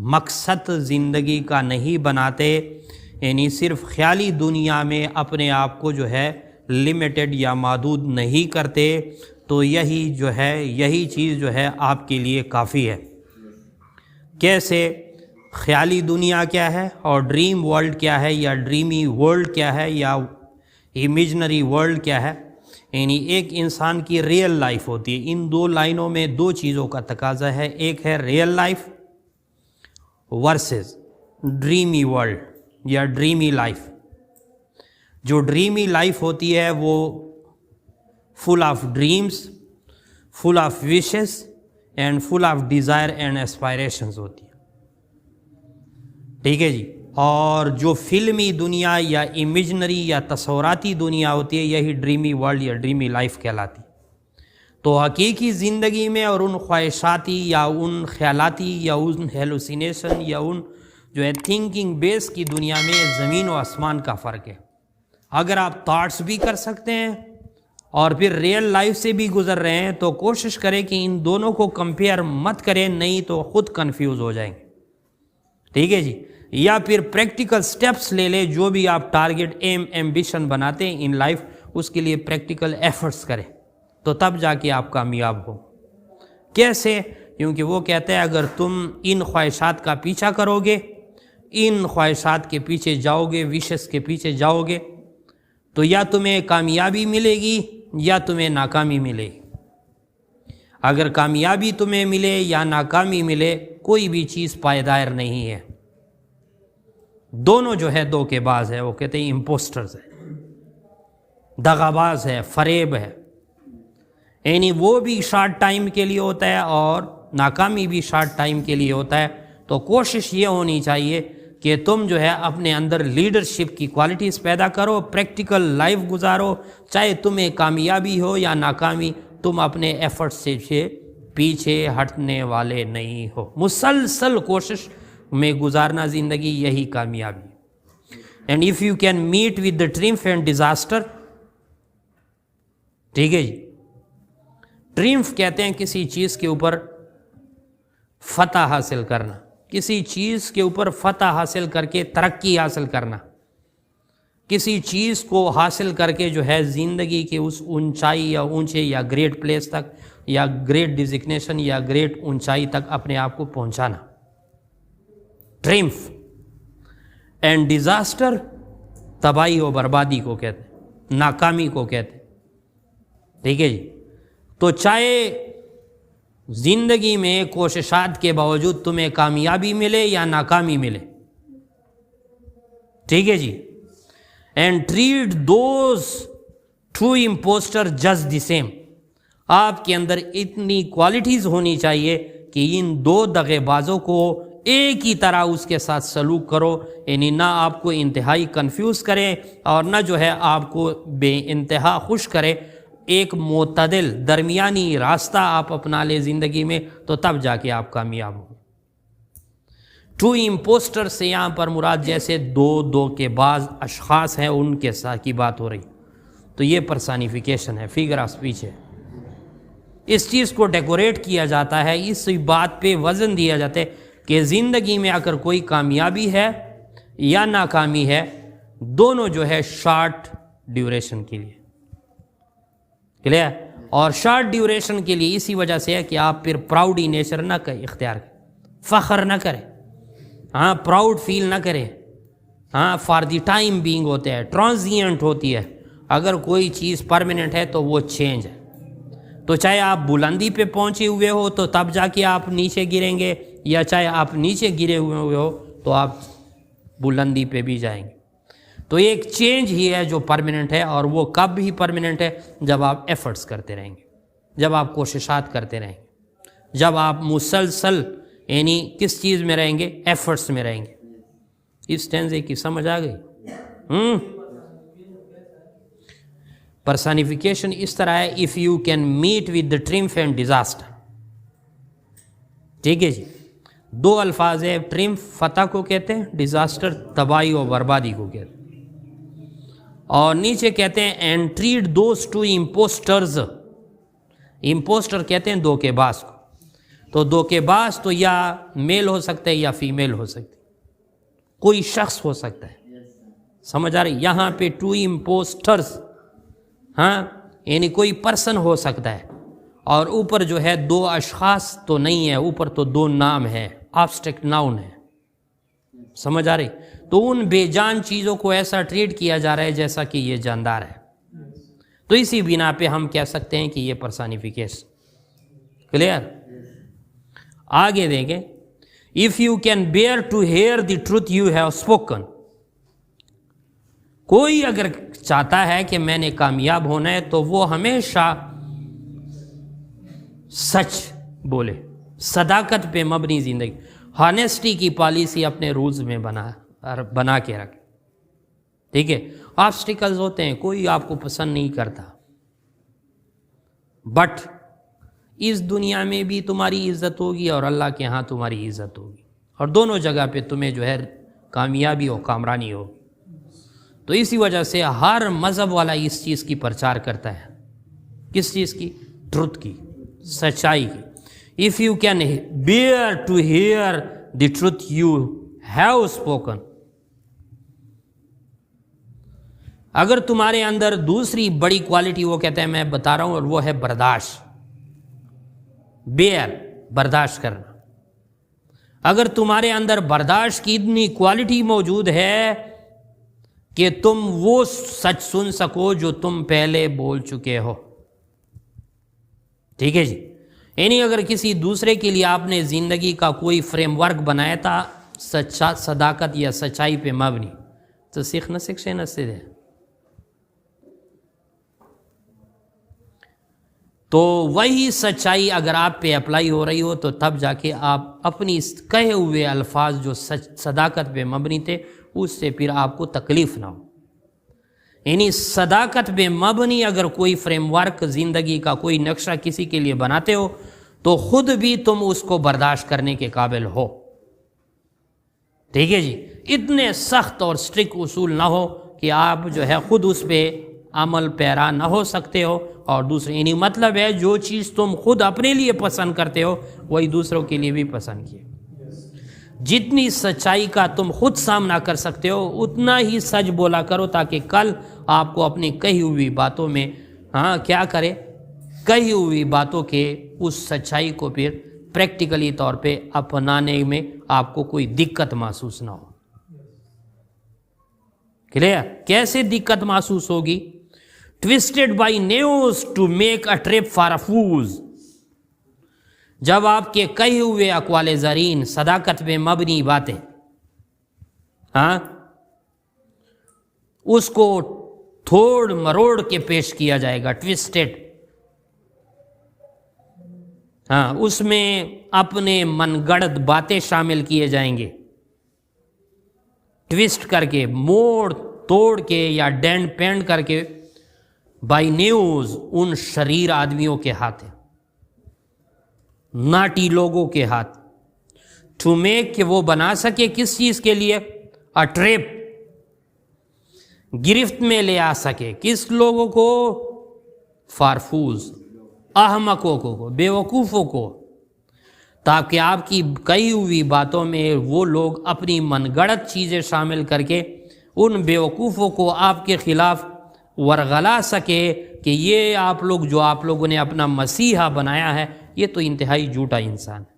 A: مقصد زندگی کا نہیں بناتے، یعنی صرف خیالی دنیا میں اپنے آپ کو جو ہے لمیٹڈ یا محدود نہیں کرتے، تو یہی چیز جو ہے آپ کے لیے کافی ہے. کیسے؟ خیالی دنیا کیا ہے اور ڈریم ورلڈ کیا ہے، یا ڈریمی ورلڈ کیا ہے، یا امیجنری ورلڈ کیا ہے. یعنی ایک انسان کی ریئل لائف ہوتی ہے. ان دو لائنوں میں دو چیزوں کا تقاضا ہے، ایک ہے real life versus dreamy world یا ڈریمی لائف. جو ڈریمی لائف ہوتی ہے وہ full of dreams, full of wishes and full of desire and aspirations ہوتی ہے. ٹھیک ہے جی. اور جو فلمی دنیا یا امیجنری یا تصوراتی دنیا ہوتی ہے، یہی ڈریمی ورلڈ یا ڈریمی لائف کہلاتی. تو حقیقی زندگی میں اور ان خواہشاتی یا ان خیالاتی یا ان ہیلوسینیشن یا ان جو ہے تھنکنگ بیس کی دنیا میں زمین و آسمان کا فرق ہے. اگر آپ تھاٹس بھی کر سکتے ہیں اور پھر ریئل لائف سے بھی گزر رہے ہیں، تو کوشش کریں کہ ان دونوں کو کمپیئر مت کریں، نہیں تو خود کنفیوز ہو جائیں گے. ٹھیک ہے جی. یا پھر پریکٹیکل سٹیپس لے لیں، جو بھی آپ ٹارگٹ ایمبیشن بناتے ہیں ان لائف، اس کے لیے پریکٹیکل ایفرٹس کریں، تو تب جا کے آپ کامیاب ہو. کیسے؟ کیونکہ وہ کہتے ہیں اگر تم ان خواہشات کا پیچھا کرو گے، ان خواہشات کے پیچھے جاؤ گے، وشز کے پیچھے جاؤ گے، تو یا تمہیں کامیابی ملے گی یا تمہیں ناکامی ملے گی. اگر کامیابی تمہیں ملے یا ناکامی ملے، کوئی بھی چیز پائیدار نہیں ہے. دونوں جو ہے دھوکے باز ہے، وہ کہتے ہیں امپوسٹرز ہے، دغا باز ہے، فریب ہے. یعنی وہ بھی شارٹ ٹائم کے لیے ہوتا ہے اور ناکامی بھی شارٹ ٹائم کے لیے ہوتا ہے. تو کوشش یہ ہونی چاہیے کہ تم جو ہے اپنے اندر لیڈرشپ کی کوالٹیز پیدا کرو، پریکٹیکل لائف گزارو، چاہے تمہیں کامیابی ہو یا ناکامی، تم اپنے ایفرٹ سے پیچھے ہٹنے والے نہیں ہو. مسلسل کوشش میں گزارنا زندگی، یہی کامیابی. And if you can meet with the triumph and disaster. ٹھیک ہے جی. ٹریمف کہتے ہیں کسی چیز کے اوپر فتح حاصل کرنا، کسی چیز کے اوپر فتح حاصل کر کے ترقی حاصل کرنا، کسی چیز کو حاصل کر کے جو ہے زندگی کے اس اونچائی یا اونچے یا گریٹ پلیس تک یا گریٹ ڈیزگنیشن یا گریٹ اونچائی تک اپنے آپ کو پہنچانا. ٹریمف. اینڈ ڈیزاسٹر تباہی و بربادی کو کہتے ہیں، ناکامی کو کہتے ہیں. ٹھیک ہے جی. تو چاہے زندگی میں کوششات کے باوجود تمہیں کامیابی ملے یا ناکامی ملے. ٹھیک ہے جی. And treat those true impostor just the same. آپ کے اندر اتنی کوالٹیز ہونی چاہیے کہ ان دو دغے بازوں کو ایک ہی طرح اس کے ساتھ سلوک کرو. یعنی نہ آپ کو انتہائی کنفیوز کریں اور نہ جو ہے آپ کو بے انتہا خوش کرے. ایک معتدل درمیانی راستہ آپ اپنا لیں زندگی میں، تو تب جا کے آپ کامیاب ہوں. ٹرو امپوسٹر سے یہاں پر مراد جیسے دو کے بعض اشخاص ہیں ان کے ساتھ کی بات ہو رہی، تو یہ پرسانیفیکیشن ہے، فگر آف اسپیچ ہے. اس چیز کو ڈیکوریٹ کیا جاتا ہے، اس بات پہ وزن دیا جاتا ہے کہ زندگی میں اگر کوئی کامیابی ہے یا ناکامی ہے، دونوں جو ہے شارٹ ڈیوریشن کے لیے. کلیئر؟ اور شارٹ ڈیوریشن کے لیے اسی وجہ سے ہے کہ آپ پھر پراؤڈی نیچر نہ اختیار کریں، فخر نہ کریں، ہاں پراؤڈ فیل نہ کریں. ہاں فار دی ٹائم بینگ ہوتے ہیں، ٹرانزینٹ ہوتی ہے. اگر کوئی چیز پرماننٹ ہے تو وہ چینج ہے. تو چاہے آپ بلندی پہ پہنچے ہوئے ہو تو تب جا کے آپ نیچے گریں گے، یا چاہے آپ نیچے گرے ہوئے ہو تو آپ بلندی پہ بھی جائیں گے. تو ایک چینج ہی ہے جو پرماننٹ ہے، اور وہ کب بھی پرماننٹ ہے جب آپ ایفرٹس کرتے رہیں گے. جب آپ کوششات کرتے رہیں گے، جب آپ مسلسل یعنی کس چیز میں رہیں گے؟ ایفرٹس میں رہیں گے۔ اس ٹینزے کی سمجھ آ گئی؟ پرسانیفیکیشن اس طرح ہے، if you can meet with the triumph and disaster, ٹھیک ہے جی، دو الفاظ ہے، ٹرمف فتح کو کہتے ہیں، ڈیزاسٹر تباہی و بربادی کو کہتے ہیں، اور نیچے کہتے ہیں and treat those two impostors, impostor کہتے ہیں دھوکے باز کو، تو دھوکے باز تو یا میل ہو سکتا ہے یا فیمیل ہو سکتی، کوئی شخص ہو سکتا ہے، سمجھ آ رہی؟ یہاں پہ ٹو امپوسٹرز، ہاں یعنی کوئی پرسن ہو سکتا ہے، اور اوپر جو ہے دو اشخاص تو نہیں ہے، اوپر تو دو نام ہے، ایبسٹریکٹ ناؤن ہے، سمجھ آ رہی؟ تو ان بے جان چیزوں کو ایسا ٹریٹ کیا جا رہا ہے جیسا کہ یہ جاندار ہے، تو اسی بنا پہ ہم کہہ سکتے ہیں کہ یہ پرسانیفیکیشن، کلیئر؟ آگے دیکھیں، if you can bear to hear the truth you have spoken، کوئی اگر چاہتا ہے کہ میں نے کامیاب ہونا ہے تو وہ ہمیشہ سچ بولے، صداقت پہ مبنی زندگی، ہانیسٹی کی پالیسی اپنے رولز میں بنا کے رکھے، ٹھیک ہے؟ آبسٹیکلز ہوتے ہیں، کوئی آپ کو پسند نہیں کرتا، بٹ اس دنیا میں بھی تمہاری عزت ہوگی اور اللہ کے ہاں تمہاری عزت ہوگی، اور دونوں جگہ پہ تمہیں جو ہے کامیابی اور کامرانی ہوگی۔ تو اسی وجہ سے ہر مذہب والا اس چیز کی پرچار کرتا ہے، کس چیز کی؟ ٹروتھ کی، سچائی کی۔ If you can bear to hear the truth you have spoken, اگر تمہارے اندر دوسری بڑی کوالٹی وہ کہتے ہیں میں بتا رہا ہوں، اور وہ ہے برداشت، بیئر، برداشت کرنا، اگر تمہارے اندر برداشت کی اتنی کوالٹی موجود ہے کہ تم وہ سچ سن سکو جو تم پہلے بول چکے ہو، ٹھیک ہے جی، یعنی اگر کسی دوسرے کے لیے آپ نے زندگی کا کوئی فریم ورک بنایا تھا صداقت یا سچائی پہ مبنی، تو سیکھ نہ سیکھ نہ سے دے، تو وہی سچائی اگر آپ پہ اپلائی ہو رہی ہو تو تب جا کے آپ اپنی کہے ہوئے الفاظ جو صداقت پہ مبنی تھے اس سے پھر آپ کو تکلیف نہ ہو، یعنی صداقت پہ مبنی اگر کوئی فریم ورک زندگی کا کوئی نقشہ کسی کے لیے بناتے ہو تو خود بھی تم اس کو برداشت کرنے کے قابل ہو، ٹھیک ہے جی، اتنے سخت اور اسٹرکٹ اصول نہ ہو کہ آپ جو ہے خود اس پہ عمل پیرا نہ ہو سکتے ہو، اور دوسرے یعنی مطلب ہے جو چیز تم خود اپنے لیے پسند کرتے ہو وہی دوسروں کے لیے بھی پسند کیے، جتنی سچائی کا تم خود سامنا کر سکتے ہو اتنا ہی سچ بولا کرو، تاکہ کل آپ کو اپنی کہی ہوئی باتوں میں کیا کرے، کہی ہوئی باتوں کے اس سچائی کو پھر پریکٹیکلی طور پہ اپنانے میں آپ کو کوئی دقت محسوس نہ ہو، کلیئر؟ کیسے دقت محسوس ہوگی؟ Twisted by news to make a trap for a fools, جب آپ کے کہے ہوئے اقوال زرین صداقت پہ مبنی باتیں اس کو تھوڑ مروڑ کے پیش کیا جائے گا، ٹوسٹڈ، اس میں اپنے من گڑت باتیں شامل کیے جائیں گے، ٹوسٹ کر کے، موڑ توڑ کے یا ڈینڈ پینڈ کر کے، بائی نیوز، ان شریر آدمیوں کے ہاتھ، ناٹی لوگوں کے ہاتھ، ٹو میک کہ وہ بنا سکے کس چیز کے لیے؟ اے ٹریپ، گرفت میں لے آ سکے، کس لوگوں کو؟ فارفوز، احمقوں کو، بے وقوفوں کو، تاکہ آپ کی کہی ہوئی باتوں میں وہ لوگ اپنی من گڑت چیزیں شامل کر کے ان بے وقوفوں کو آپ کے خلاف ورغلا سکے کہ یہ آپ لوگ جو آپ لوگوں نے اپنا مسیحا بنایا ہے یہ تو انتہائی جھوٹا انسان ہے،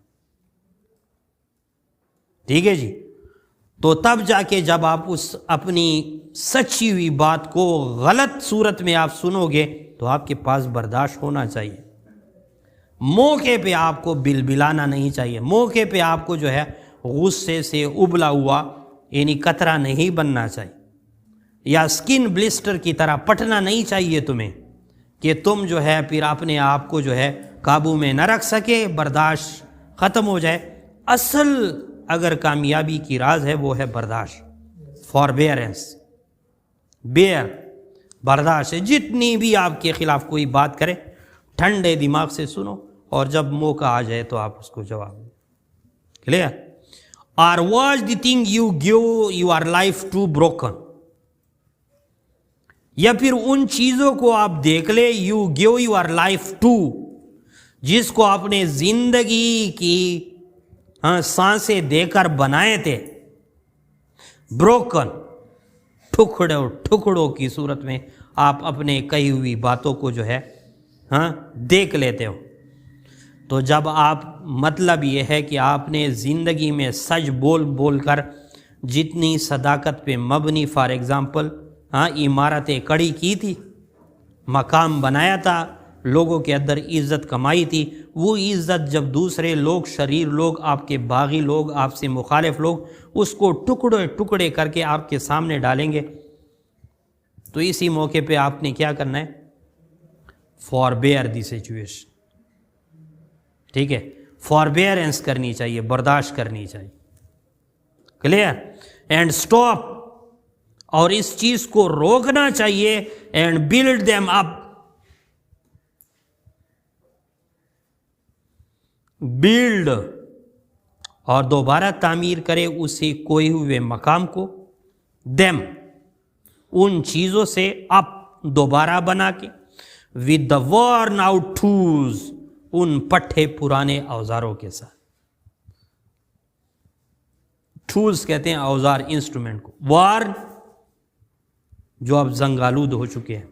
A: ٹھیک ہے جی۔ تو تب جا کے جب آپ اس اپنی سچی ہوئی بات کو غلط صورت میں آپ سنو گے تو آپ کے پاس برداشت ہونا چاہیے، موقع پہ آپ کو بلبلانا نہیں چاہیے، موقع پہ آپ کو جو ہے غصے سے ابلا ہوا یعنی قطرہ نہیں بننا چاہیے، یا سکن بلسٹر کی طرح پٹنا نہیں چاہیے تمہیں کہ تم جو ہے پھر اپنے آپ کو جو ہے قابو میں نہ رکھ سکے، برداشت ختم ہو جائے. اصل اگر کامیابی کی راز ہے وہ ہے برداشت، فاربیئرنس. بیئر برداشت ہے. جتنی بھی آپ کے خلاف کوئی بات کرے ٹھنڈے دماغ سے سنو، اور جب موقع آ جائے تو آپ اس کو جواب دیں. کلیئر؟ اور watch the thing you gave your life to broken, یا پھر ان چیزوں کو آپ دیکھ لیں you gave your life to, جس کو آپ نے زندگی کی سانسیں دے کر بنائے تھے. بروکن، ٹکڑوں کی صورت میں آپ اپنے کہی ہوئی باتوں کو جو ہے دیکھ لیتے ہو. تو جب آپ، مطلب یہ ہے کہ آپ نے زندگی میں سچ بول بول کر جتنی صداقت پہ مبنی فار ایگزامپل عمارتیں کھڑی کی تھی، مقام بنایا تھا، لوگوں کے اندر عزت کمائی تھی، وہ عزت جب دوسرے لوگ، شریر لوگ، آپ کے باغی لوگ، آپ سے مخالف لوگ اس کو ٹکڑے ٹکڑے کر کے آپ کے سامنے ڈالیں گے، تو اسی موقع پہ آپ نے کیا کرنا ہے؟ فاربیئر دی سچویشن. ٹھیک ہے؟ فاربیئرنس کرنی چاہیے، برداشت کرنی چاہیے. کلیئر؟ اینڈ اسٹاپ، اور اس چیز کو روکنا چاہیے. And build them up, build, اور دوبارہ تعمیر کرے اسے کوئی ہوئے مقام کو. دیم، ان چیزوں سے اپ، دوبارہ بنا کے. With the worn out tools، ان پٹھے پرانے اوزاروں کے ساتھ. ٹولز کہتے ہیں اوزار، انسٹرومنٹ کو. وارن، جو اب زنگ آلود ہو چکے ہیں،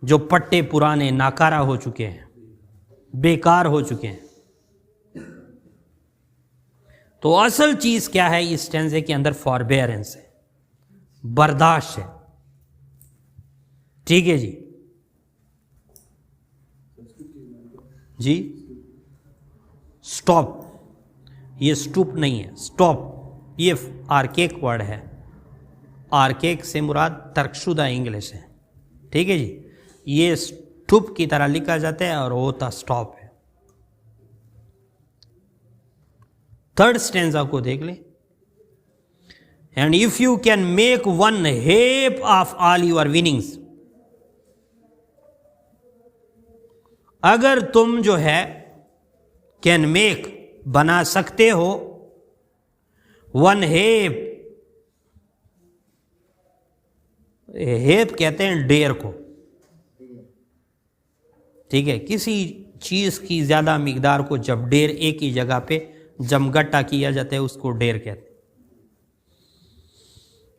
A: جو پٹے پرانے ناکارہ ہو چکے ہیں، بیکار ہو چکے ہیں. تو اصل چیز کیا ہے اس ٹینزے کے اندر؟ فاربیئرنس ہے، برداشت ہے. ٹھیک ہے جی؟ جی سٹاپ، یہ سٹوپ نہیں ہے، سٹاپ یہ آرکیک ورڈ ہے. آرکیک سے مراد ترک شدہ انگلش ہے. ٹھیک ہے جی؟ یہ سٹوپ کی طرح لکھا جاتا ہے اور وہ ہوتا سٹاپ ہے. تھرڈ سٹینزا کو دیکھ لیں. And if you can make one heap of all your winnings, اگر تم جو ہے کین میک، بنا سکتے ہو، ون ہیپ، ہیپ کہتے ہیں ڈیر کو. ٹھیک ہے؟ کسی چیز کی زیادہ مقدار کو جب ڈیر ایک ہی جگہ پہ جمگٹا کیا جاتا ہے اس کو ڈیر کہتے ہیں.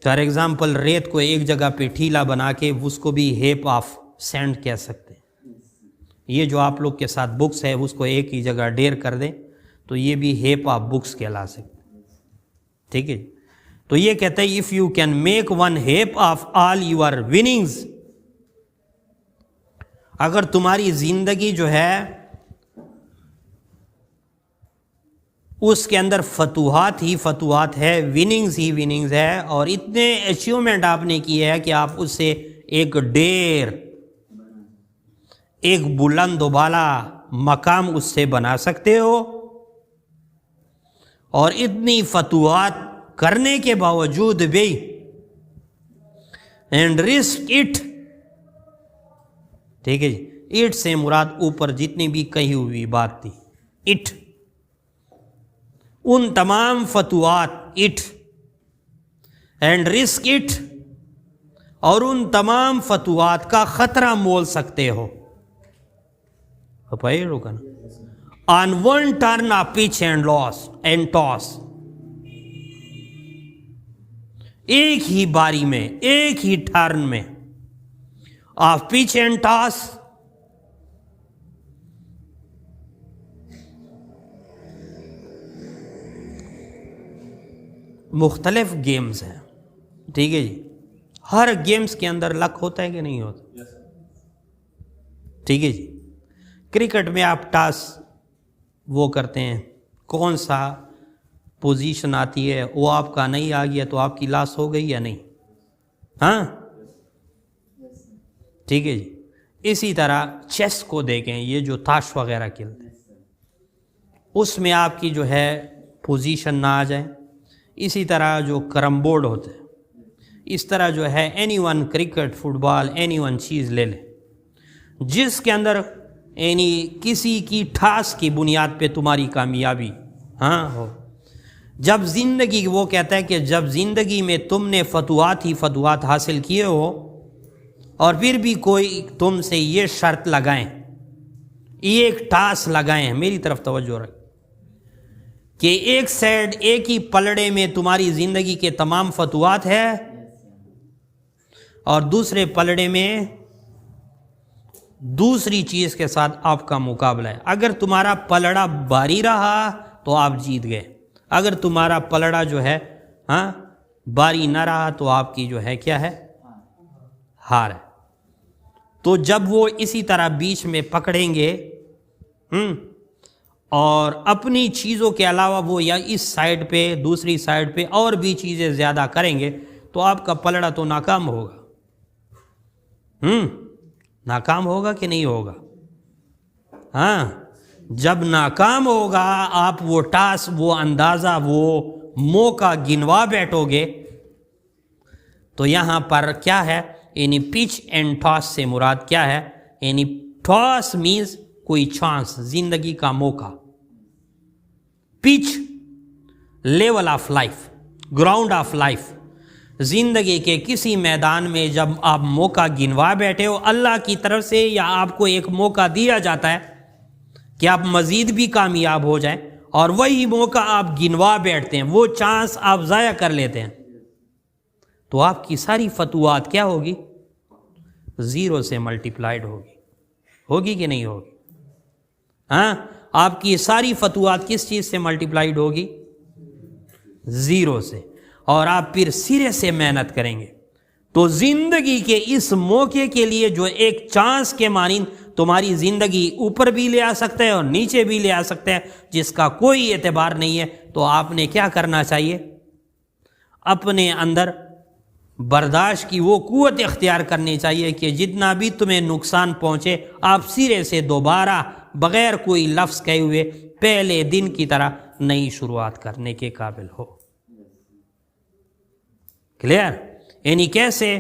A: فار ایگزامپل ریت کو ایک جگہ پہ ٹھیلا بنا کے اس کو بھی ہیپ آف سینڈ کہہ سکتے ہیں. یہ جو آپ لوگ کے ساتھ بکس ہے اس کو ایک ہی جگہ ڈیر کر دیں تو یہ بھی ہیپ آف بکس کہلا سکتے. ٹھیک ہے؟ تو یہ کہتا ہے if you can make one heap of all your winnings, اگر تمہاری زندگی جو ہے اس کے اندر فتوحات ہی فتوحات ہے، وننگز ہی وننگز ہے، اور اتنے اچیومنٹ آپ نے کیے ہے کہ آپ اس سے ایک ڈیر، ایک بلند و بالا مقام اس سے بنا سکتے ہو، اور اتنی فتوحات کرنے کے باوجود بھی اینڈ رسک اٹ. ٹھیک ہے جی؟ اٹ سے مراد اوپر جتنی بھی کہی ہوئی بات تھی، اٹ، ان تمام فتوحات، اٹ اینڈ رسک اٹ، اور ان تمام فتوحات کا خطرہ مول سکتے ہو. پائی روکا نا. On one turn of pitch and loss and toss, ایک ہی باری میں، ایک ہی ٹرن میں، آف پچ اینڈ ٹاس، مختلف گیمز ہیں. ٹھیک ہے جی؟ ہر گیمز کے اندر لک ہوتا ہے کہ نہیں ہوتا؟ ٹھیک ہے جی؟ کرکٹ میں آپ ٹاس وہ کرتے ہیں، کون سا پوزیشن آتی ہے، وہ آپ کا نہیں آ گیا تو آپ کی لاس ہو گئی یا نہیں؟ ہاں ٹھیک ہے جی. اسی طرح چیس کو دیکھیں، یہ جو تاش وغیرہ کھیلتے ہیں اس میں آپ کی جو ہے پوزیشن نہ آ جائے. اسی طرح جو کرم بورڈ ہوتے ہیں، اس طرح جو ہے اینی ون کرکٹ، فٹ بال، اینی ون چیز لے لیں جس کے اندر یعنی کسی کی ٹھاس کی بنیاد پہ تمہاری کامیابی ہو. جب زندگی، وہ کہتا ہے کہ جب زندگی میں تم نے فتوحات ہی فتوحات حاصل کیے ہو اور پھر بھی کوئی تم سے یہ شرط لگائیں، ایک ٹاس لگائیں، میری طرف توجہ رکھ، کہ ایک سائڈ، ایک ہی پلڑے میں تمہاری زندگی کے تمام فتوحات ہے اور دوسرے پلڑے میں دوسری چیز کے ساتھ آپ کا مقابلہ ہے. اگر تمہارا پلڑا باری رہا تو آپ جیت گئے، اگر تمہارا پلڑا جو ہے باری نہ رہا تو آپ کی جو ہے کیا ہے، ہار ہے. تو جب وہ اسی طرح بیچ میں پکڑیں گے اور اپنی چیزوں کے علاوہ وہ یا اس سائڈ پہ دوسری سائڈ پہ اور بھی چیزیں زیادہ کریں گے تو آپ کا پلڑا تو ناکام ہوگا. ناکام ہوگا کہ نہیں ہوگا؟ جب ناکام ہوگا آپ وہ ٹاس، وہ اندازہ، وہ موقع گنوا بیٹھو گے. تو یہاں پر کیا ہے، یعنی پچ اینڈ ٹاس سے مراد کیا ہے، یعنی ٹاس مینز کوئی چانس، زندگی کا موقع. Pitch level of life, ground of life, زندگی کے کسی میدان میں جب آپ موقع گنوا بیٹھے ہو، اللہ کی طرف سے یا آپ کو ایک موقع دیا جاتا ہے کہ آپ مزید بھی کامیاب ہو جائیں، اور وہی موقع آپ گنوا بیٹھتے ہیں، وہ چانس آپ ضائع کر لیتے ہیں، تو آپ کی ساری فتوحات کیا ہوگی؟ زیرو سے ملٹیپلائڈ ہوگی کہ نہیں ہوگی؟ آپ کی ساری فتوحات کس چیز سے ملٹیپلائڈ ہوگی؟ زیرو سے. اور آپ پھر سرے سے محنت کریں گے تو زندگی کے اس موقع کے لیے جو ایک چانس کے مانند تمہاری زندگی اوپر بھی لے آ سکتا ہے اور نیچے بھی لے آ سکتا ہے، جس کا کوئی اعتبار نہیں ہے. تو آپ نے کیا کرنا چاہیے؟ اپنے اندر برداشت کی وہ قوت اختیار کرنی چاہیے کہ جتنا بھی تمہیں نقصان پہنچے آپ سرے سے دوبارہ بغیر کوئی لفظ کہے ہوئے پہلے دن کی طرح نئی شروعات کرنے کے قابل ہو. کلیئر؟ یعنی کیسے؟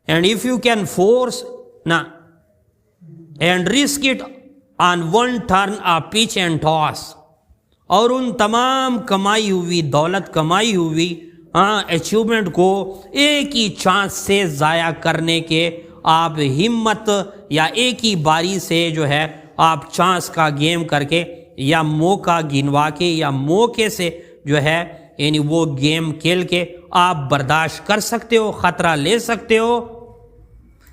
A: And if you can force نا and risk it on one turn a pitch and toss, اور ان تمام کمائی ہوئی دولت، کمائی ہوئی اچیومنٹ کو ایک ہی چانس سے ضائع کرنے کے آپ ہمت، یا ایک ہی باری سے جو ہے آپ چانس کا گیم کر کے یا موقع گنوا کے یا موقع سے جو ہے یعنی وہ گیم کھیل کے آپ برداشت کر سکتے ہو، خطرہ لے سکتے ہو.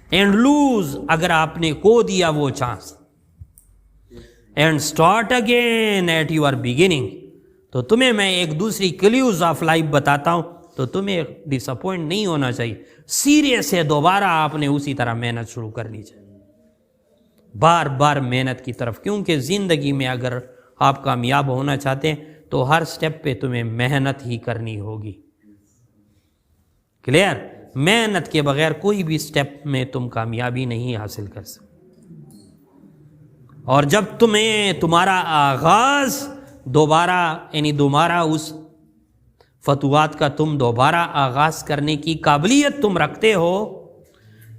A: اینڈ لوز، اگر آپ نے کھو دیا وہ chance, and start again at your beginning. تو تمہیں میں ایک دوسری کلیوز آف لائف بتاتا ہوں تو تمہیں ڈس اپوائنٹ نہیں ہونا چاہیے. سیرے سے دوبارہ آپ نے اسی طرح محنت شروع کرنی چاہیے، بار بار محنت کی طرف، کیونکہ زندگی میں اگر آپ کامیاب ہونا چاہتے ہیں تو ہر سٹیپ پہ تمہیں محنت ہی کرنی ہوگی. کلیئر؟ محنت کے بغیر کوئی بھی سٹیپ میں تم کامیابی نہیں حاصل کر سکتے. اور جب تمہارا آغاز دوبارہ یعنی دوبارہ اس فتوحات کا تم دوبارہ آغاز کرنے کی قابلیت تم رکھتے ہو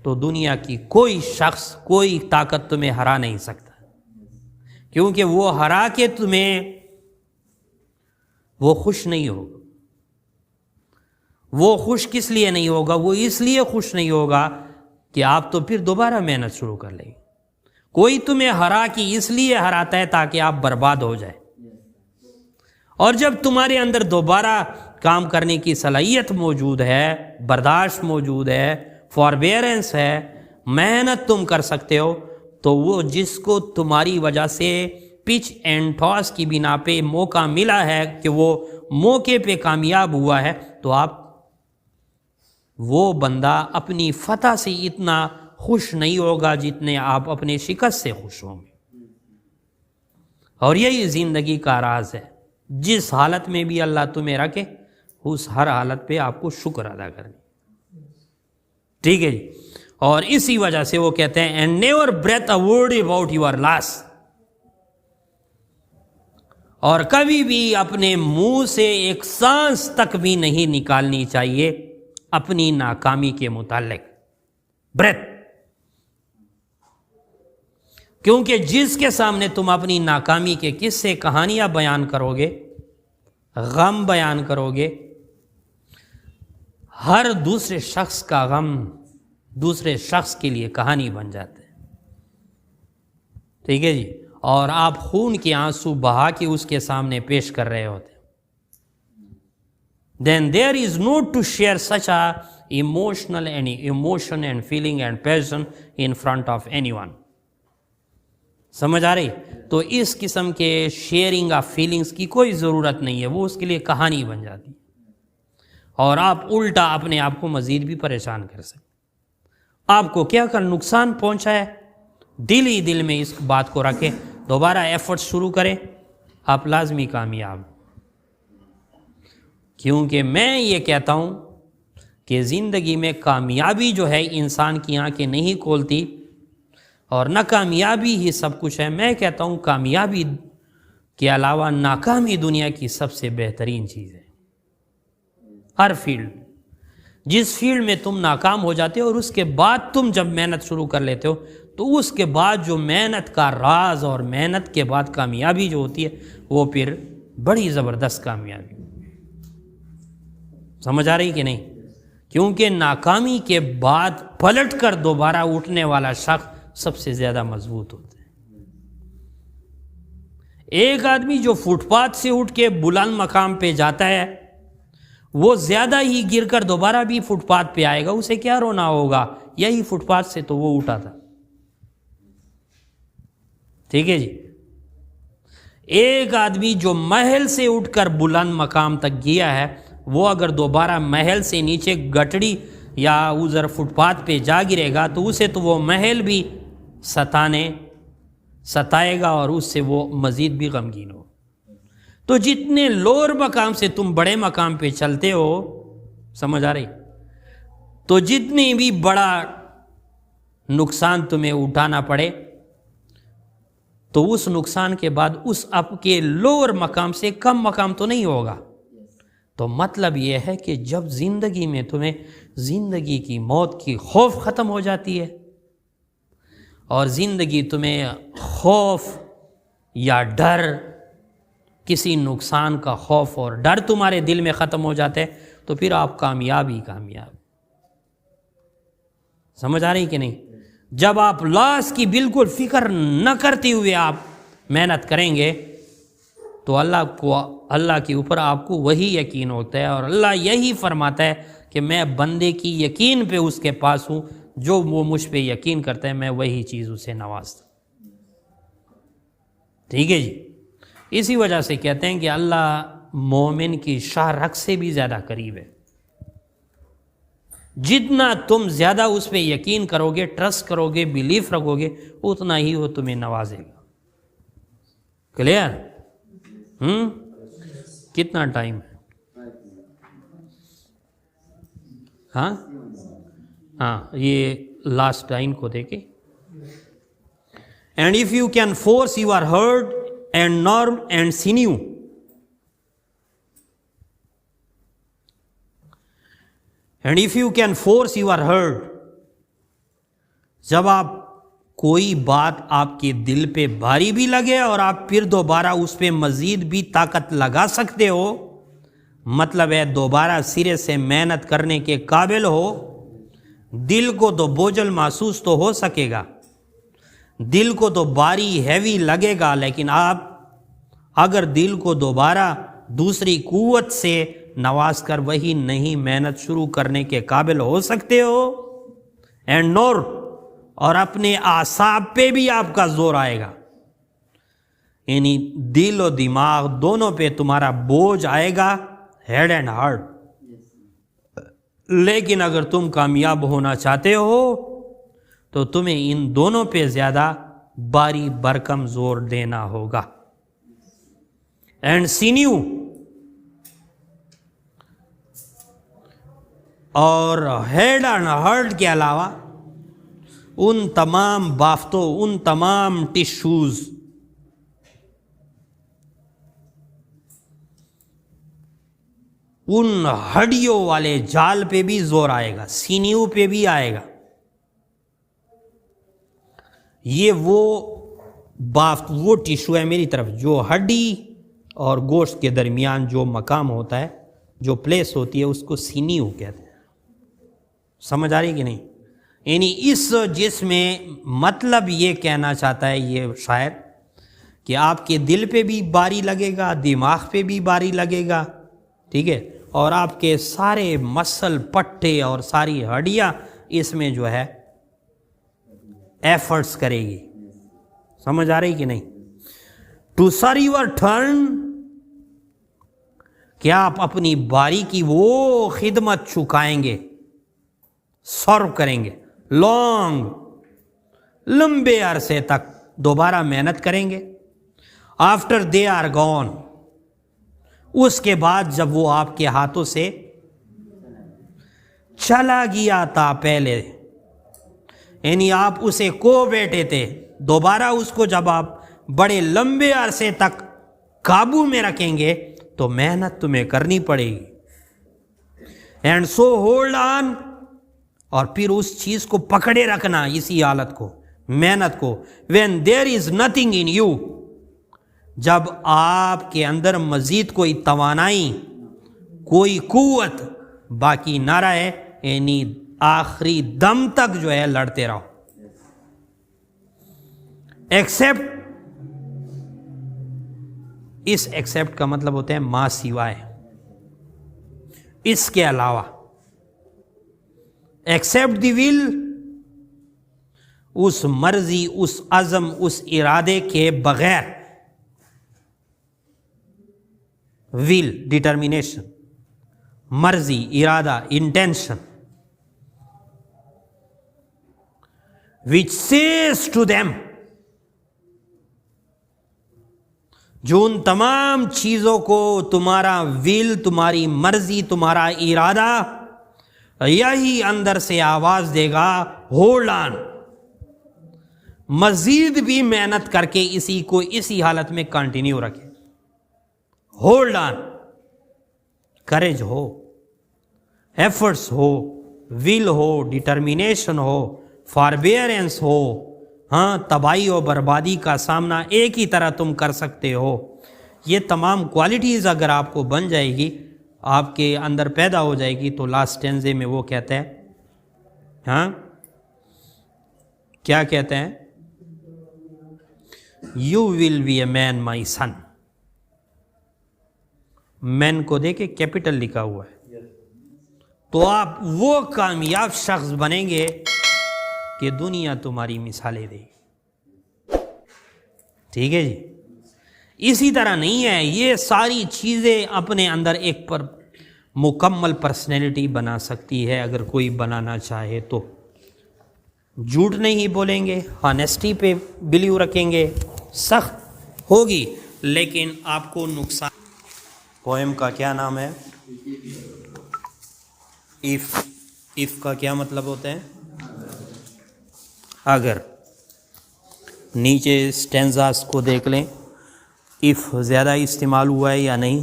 A: تو دنیا کی کوئی شخص، کوئی طاقت تمہیں ہرا نہیں سکتا، کیونکہ وہ ہرا کے تمہیں وہ خوش نہیں ہوگا. وہ خوش کس لیے نہیں ہوگا؟ وہ اس لیے خوش نہیں ہوگا کہ آپ تو پھر دوبارہ محنت شروع کر لیں گے. کوئی تمہیں ہرا کی اس لیے ہراتا ہے تاکہ آپ برباد ہو جائے، اور جب تمہارے اندر دوبارہ کام کرنے کی صلاحیت موجود ہے، برداشت موجود ہے، فاربیئرنس ہے، محنت تم کر سکتے ہو، تو وہ جس کو تمہاری وجہ سے پچ اینڈ ٹاس کی بنا پہ موقع ملا ہے کہ وہ موقع پہ کامیاب ہوا ہے، تو آپ وہ بندہ اپنی فتح سے اتنا خوش نہیں ہوگا جتنے آپ اپنے شکست سے خوش ہوں گے. اور یہی زندگی کا راز ہے، جس حالت میں بھی اللہ تمہیں رکھے اس ہر حالت پہ آپ کو شکر ادا کرنا. ٹھیک ہے جی. اور اسی وجہ سے وہ کہتے ہیں and never breathe a word about your loss, اور کبھی بھی اپنے منہ سے ایک سانس تک بھی نہیں نکالنی چاہیے اپنی ناکامی کے متعلق بریتھ، کیونکہ جس کے سامنے تم اپنی ناکامی کے قصے کہانیاں بیان کرو گے، غم بیان کرو گے، ہر دوسرے شخص کا غم دوسرے شخص کے لیے کہانی بن جاتا ہے. ٹھیک ہے جی. اور آپ خون کے آنسو بہا کے اس کے سامنے پیش کر رہے ہوتے ہیں. Then there is no to share such a emotion and feeling and passion in front of anyone. سمجھ آ رہی؟ تو اس قسم کے شیئرنگ آف فیلنگز کی کوئی ضرورت نہیں ہے، وہ اس کے لیے کہانی بن جاتی ہے اور آپ الٹا اپنے آپ کو مزید بھی پریشان کر سکتے. آپ کو کیا کر نقصان پہنچا ہے، دل ہی دل میں اس بات کو رکھیں، دوبارہ ایفرٹ شروع کریں، آپ لازمی کامیاب. کیونکہ میں یہ کہتا ہوں کہ زندگی میں کامیابی جو ہے انسان کی آنکھیں نہیں کھولتی اور ناکامیابی ہی سب کچھ ہے. میں کہتا ہوں کامیابی کے علاوہ ناکامی دنیا کی سب سے بہترین چیز ہے. ہر فیلڈ، جس فیلڈ میں تم ناکام ہو جاتے ہو اور اس کے بعد تم جب محنت شروع کر لیتے ہو تو اس کے بعد جو محنت کا راز اور محنت کے بعد کامیابی جو ہوتی ہے وہ پھر بڑی زبردست کامیابی. سمجھ آ رہی کہ نہیں؟ کیونکہ ناکامی کے بعد پلٹ کر دوبارہ اٹھنے والا شخص سب سے زیادہ مضبوط ہوتا ہے. ایک آدمی جو فٹ پاتھ سے اٹھ کے بلند مقام پہ جاتا ہے وہ زیادہ ہی گر کر دوبارہ بھی فٹ پاتھ پہ آئے گا، اسے کیا رونا ہوگا، یہی فٹ پاتھ سے تو وہ اٹھا تھا. ٹھیک ہے جی. ایک آدمی جو محل سے اٹھ کر بلند مقام تک گیا ہے وہ اگر دوبارہ محل سے نیچے گٹڑی یا ادھر فٹ پاتھ پہ جا گرے گا تو اسے تو وہ محل بھی ستائے گا اور اس سے وہ مزید بھی غمگین ہو. تو جتنے لوور مقام سے تم بڑے مقام پہ چلتے ہو، سمجھ آ رہی، تو جتنی بھی بڑا نقصان تمہیں اٹھانا پڑے تو اس نقصان کے بعد اس آپ کے لوور مقام سے کم مقام تو نہیں ہوگا. تو مطلب یہ ہے کہ جب زندگی میں تمہیں زندگی کی موت کی خوف ختم ہو جاتی ہے اور زندگی تمہیں خوف یا ڈر، کسی نقصان کا خوف اور ڈر تمہارے دل میں ختم ہو جاتا ہے تو پھر آپ کامیاب. سمجھ آ رہی کہ نہیں؟ جب آپ لاس کی بالکل فکر نہ کرتے ہوئے آپ محنت کریں گے تو اللہ کے اوپر آپ کو وہی یقین ہوتا ہے، اور اللہ یہی فرماتا ہے کہ میں بندے کی یقین پہ اس کے پاس ہوں، جو وہ مجھ پہ یقین کرتا ہے میں وہی چیز اسے نوازتا. ٹھیک ہے جی. اسی وجہ سے کہتے ہیں کہ اللہ مومن کی شاہ رگ سے بھی زیادہ قریب ہے. جتنا تم زیادہ اس پہ یقین کرو گے، ٹرسٹ کرو گے، بیلیف رکھو گے، اتنا ہی وہ تمہیں نوازے گا. کلیئر؟ کتنا ٹائم ہے؟ ہاں یہ لاسٹ لائن کو دیکھیں. And if you can force your heart and nerve and sinew, and if you can force your heart, جب آپ کوئی بات آپ کے دل پہ بھاری بھی لگے اور آپ پھر دوبارہ اس پہ مزید بھی طاقت لگا سکتے ہو، مطلب ہے دوبارہ سرے سے محنت کرنے کے قابل ہو. دل کو تو بوجھل محسوس تو ہو سکے گا، دل کو تو بھاری ہیوی لگے گا، لیکن آپ اگر دل کو دوبارہ دوسری قوت سے نواز کر وہی نہیں محنت شروع کرنے کے قابل ہو سکتے ہو. اینڈ نور، اور اپنے اعصاب پہ بھی آپ کا زور آئے گا، یعنی دل و دماغ دونوں پہ تمہارا بوجھ آئے گا، ہیڈ اینڈ ہارٹ. لیکن اگر تم کامیاب ہونا چاہتے ہو تو تمہیں ان دونوں پہ زیادہ باری برکم زور دینا ہوگا. اینڈ سینیو، اور ہیڈ اینڈ ہارٹ کے علاوہ ان تمام بافتوں، ان تمام ٹشوز، ان ہڈیوں والے جال پہ بھی زور آئے گا، سینیوں پہ بھی آئے گا. یہ وہ ٹشو ہے میری طرف جو ہڈی اور گوشت کے درمیان جو مقام ہوتا ہے، جو پلیس ہوتی ہے، اس کو سینیو کہتے ہیں. سمجھ آ رہی کہ نہیں؟ یعنی اس جسم میں مطلب یہ کہنا چاہتا ہے یہ شاعر کہ آپ کے دل پہ بھی باری لگے گا، دماغ پہ بھی باری لگے گا، ٹھیک ہے، اور آپ کے سارے مسل پٹھے اور ساری ہڈیاں اس میں جو ہے ایفرٹس کرے گی. سمجھ آ رہی کہ نہیں؟ ٹو سر یور ٹرن، کیا آپ اپنی باری کی وہ خدمت چکائیں گے، سرو کریں گے، لانگ، لمبے عرصے تک دوبارہ محنت کریں گے. آفٹر دے آر گون، اس کے بعد جب وہ آپ کے ہاتھوں سے چلا گیا تھا پہلے، یعنی آپ اسے کو بیٹھے تھے، دوبارہ اس کو جب آپ بڑے لمبے عرصے تک قابو میں رکھیں گے تو محنت تمہیں کرنی پڑے گی. اینڈ سو ہولڈ آن، اور پھر اس چیز کو پکڑے رکھنا، اسی حالت کو، محنت کو. When there is nothing in you, جب آپ کے اندر مزید کوئی توانائی، کوئی قوت باقی نہ رہے، یعنی آخری دم تک جو ہے لڑتے رہو. ایکسپٹ، اس ایکسپٹ کا مطلب ہوتا ہے ماں سوائے، اس کے علاوہ. ایکسپٹ دی ول، اس مرضی، اس عزم، اس ارادے کے بغیر. ول، ڈٹرمینیشن، مرضی، ارادہ، intention. which says to them، جو ان تمام چیزوں کو تمہارا ول، تمہاری مرضی، تمہارا ارادہ یہی اندر سے آواز دے گا، ہولڈ آن، مزید بھی محنت کر کے اسی کو اسی حالت میں کنٹینیو رکھے. ہولڈ آن، کریج ہو، ایفرٹس ہو، ول ہو، ڈٹرمینیشن ہو، فاربیئرنس ہو. ہاں، تباہی و بربادی کا سامنا ایک ہی طرح تم کر سکتے ہو. یہ تمام کوالٹیز اگر آپ کو بن جائے گی، آپ کے اندر پیدا ہو جائے گی، تو لاسٹ ٹینزے میں وہ کہتا ہے، ہاں کیا کہتے ہیں؟ یو ول بی اے مین مائی سن. مین کو دیکھے کیپٹل لکھا ہوا ہے، تو آپ وہ کامیاب شخص بنیں گے کہ دنیا تمہاری مثالیں دے گی. ٹھیک ہے جی؟ اسی طرح نہیں ہے، یہ ساری چیزیں اپنے اندر ایک پر مکمل پرسنالٹی بنا سکتی ہے اگر کوئی بنانا چاہے تو. جھوٹ نہیں بولیں گے، ہانیسٹی پہ بلیو رکھیں گے، سخت ہوگی لیکن آپ کو نقصان. پوئم کا کیا نام ہے؟ ایف کا کیا مطلب ہوتا ہے؟ اگر. نیچے سٹینزاز کو دیکھ لیں، ایف زیادہ استعمال ہوا ہے یا نہیں.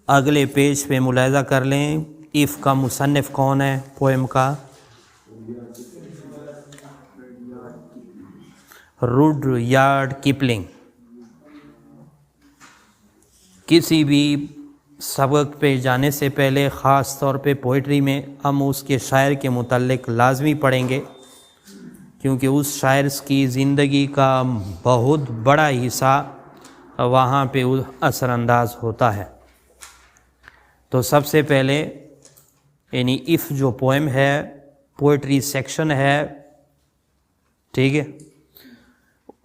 A: اگلے پیج پہ ملاحظہ کر لیں، ایف کا مصنف کون ہے پوئم کا؟ روڈیارڈ کپلنگ. کسی بھی سبق پہ جانے سے پہلے خاص طور پہ پوئٹری میں ہم اس کے شاعر کے متعلق لازمی پڑھیں گے، کیونکہ اس شاعر کی زندگی کا بہت بڑا حصہ وہاں پہ اثر انداز ہوتا ہے. تو سب سے پہلے یعنی ایف جو پوئم ہے، پوئٹری سیکشن ہے، ٹھیک ہے،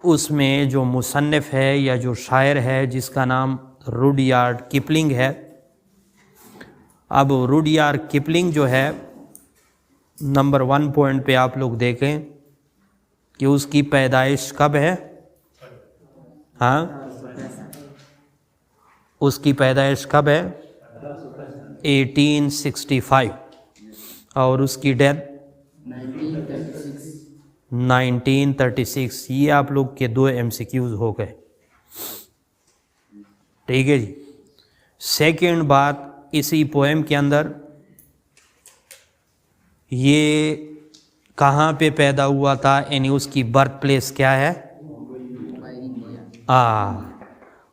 A: اس میں جو مصنف ہے یا جو شاعر ہے جس کا نام روڈیارڈ کپلنگ ہے. اب روڈیارڈ کپلنگ جو ہے، نمبر 1 پوائنٹ پہ آپ لوگ دیکھیں کہ اس کی پیدائش کب ہے؟ ہاں، اس کی پیدائش کب ہے؟ 1865 اور اس کی ڈیتھ 1936. یہ آپ لوگ کے 2 MCQs ہو گئے. ٹھیک ہے جی. سیکنڈ بات اسی پوئم کے اندر یہ کہاں پہ پیدا ہوا تھا، یعنی اس کی برتھ پلیس کیا ہے؟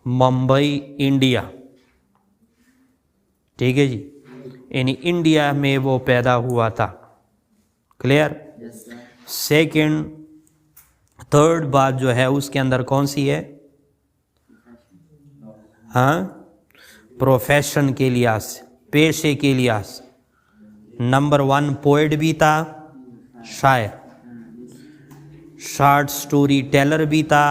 A: ممبئی انڈیا. ٹھیک ہے جی، یعنی انڈیا میں وہ پیدا ہوا تھا. کلیئر؟ سیکنڈ تھرڈ بات جو ہے اس کے اندر کون سی ہے؟ پروفیشن کے لحاظ سے، پیشے کے لحاظ سے. نمبر 1 پوئٹ بھی تھا، شاعر، شارٹ سٹوری ٹیلر بھی تھا،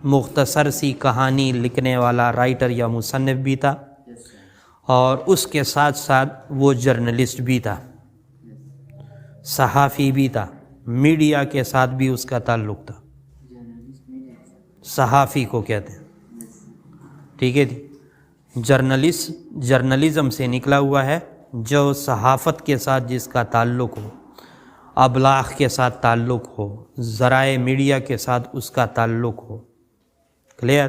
A: مختصر سی کہانی لکھنے والا رائٹر یا مصنف بھی تھا، اور اس کے ساتھ ساتھ وہ جرنلسٹ بھی تھا، صحافی بھی تھا. میڈیا کے ساتھ بھی اس کا تعلق تھا، صحافی کو کہتے ہیں. ٹھیک ہے جی. جرنلزم سے نکلا ہوا ہے، جو صحافت کے ساتھ جس کا تعلق ہو، ابلاغ کے ساتھ تعلق ہو، ذرائع میڈیا کے ساتھ اس کا تعلق ہو. کلیئر؟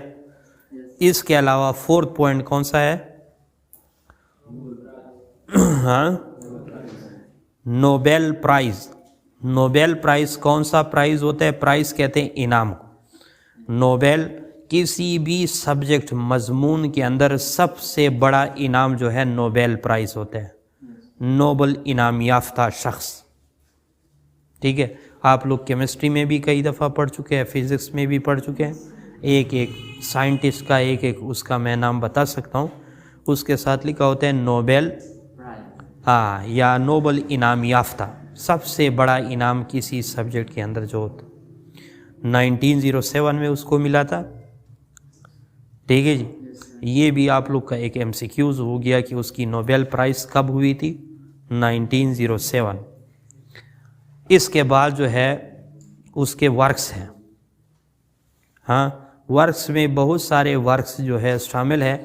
A: اس کے علاوہ 4تھ پوائنٹ کون سا ہے؟ Nobel prize. نوبیل پرائز کون سا پرائز ہوتا ہے؟ پرائز کہتے ہیں انعام کو. نوبیل کسی بھی سبجیکٹ مضمون کے اندر سب سے بڑا انعام جو ہے نوبیل پرائز ہوتا ہے، نوبل انعام یافتہ شخص. ٹھیک ہے. آپ لوگ کیمسٹری میں بھی کئی دفعہ پڑھ چکے ہیں، فزکس میں بھی پڑھ چکے ہیں. ایک سائنٹسٹ کا ایک اس کا میں نام بتا سکتا ہوں، اس کے ساتھ لکھا ہوتا ہے نوبیل یا نوبل انعام یافتہ. سب سے بڑا انعام کسی سبجیکٹ کے اندر جو ہوتا 1907 میں اس کو ملا تھا. ٹھیک ہے جی. یہ بھی آپ لوگ کا ایک MCQs ہو گیا کہ اس کی نوبیل پرائز کب ہوئی تھی؟ 1907. اس کے بعد جو ہے اس کے ورکس ہیں. ورکس میں بہت سارے ورکس جو ہے شامل ہے،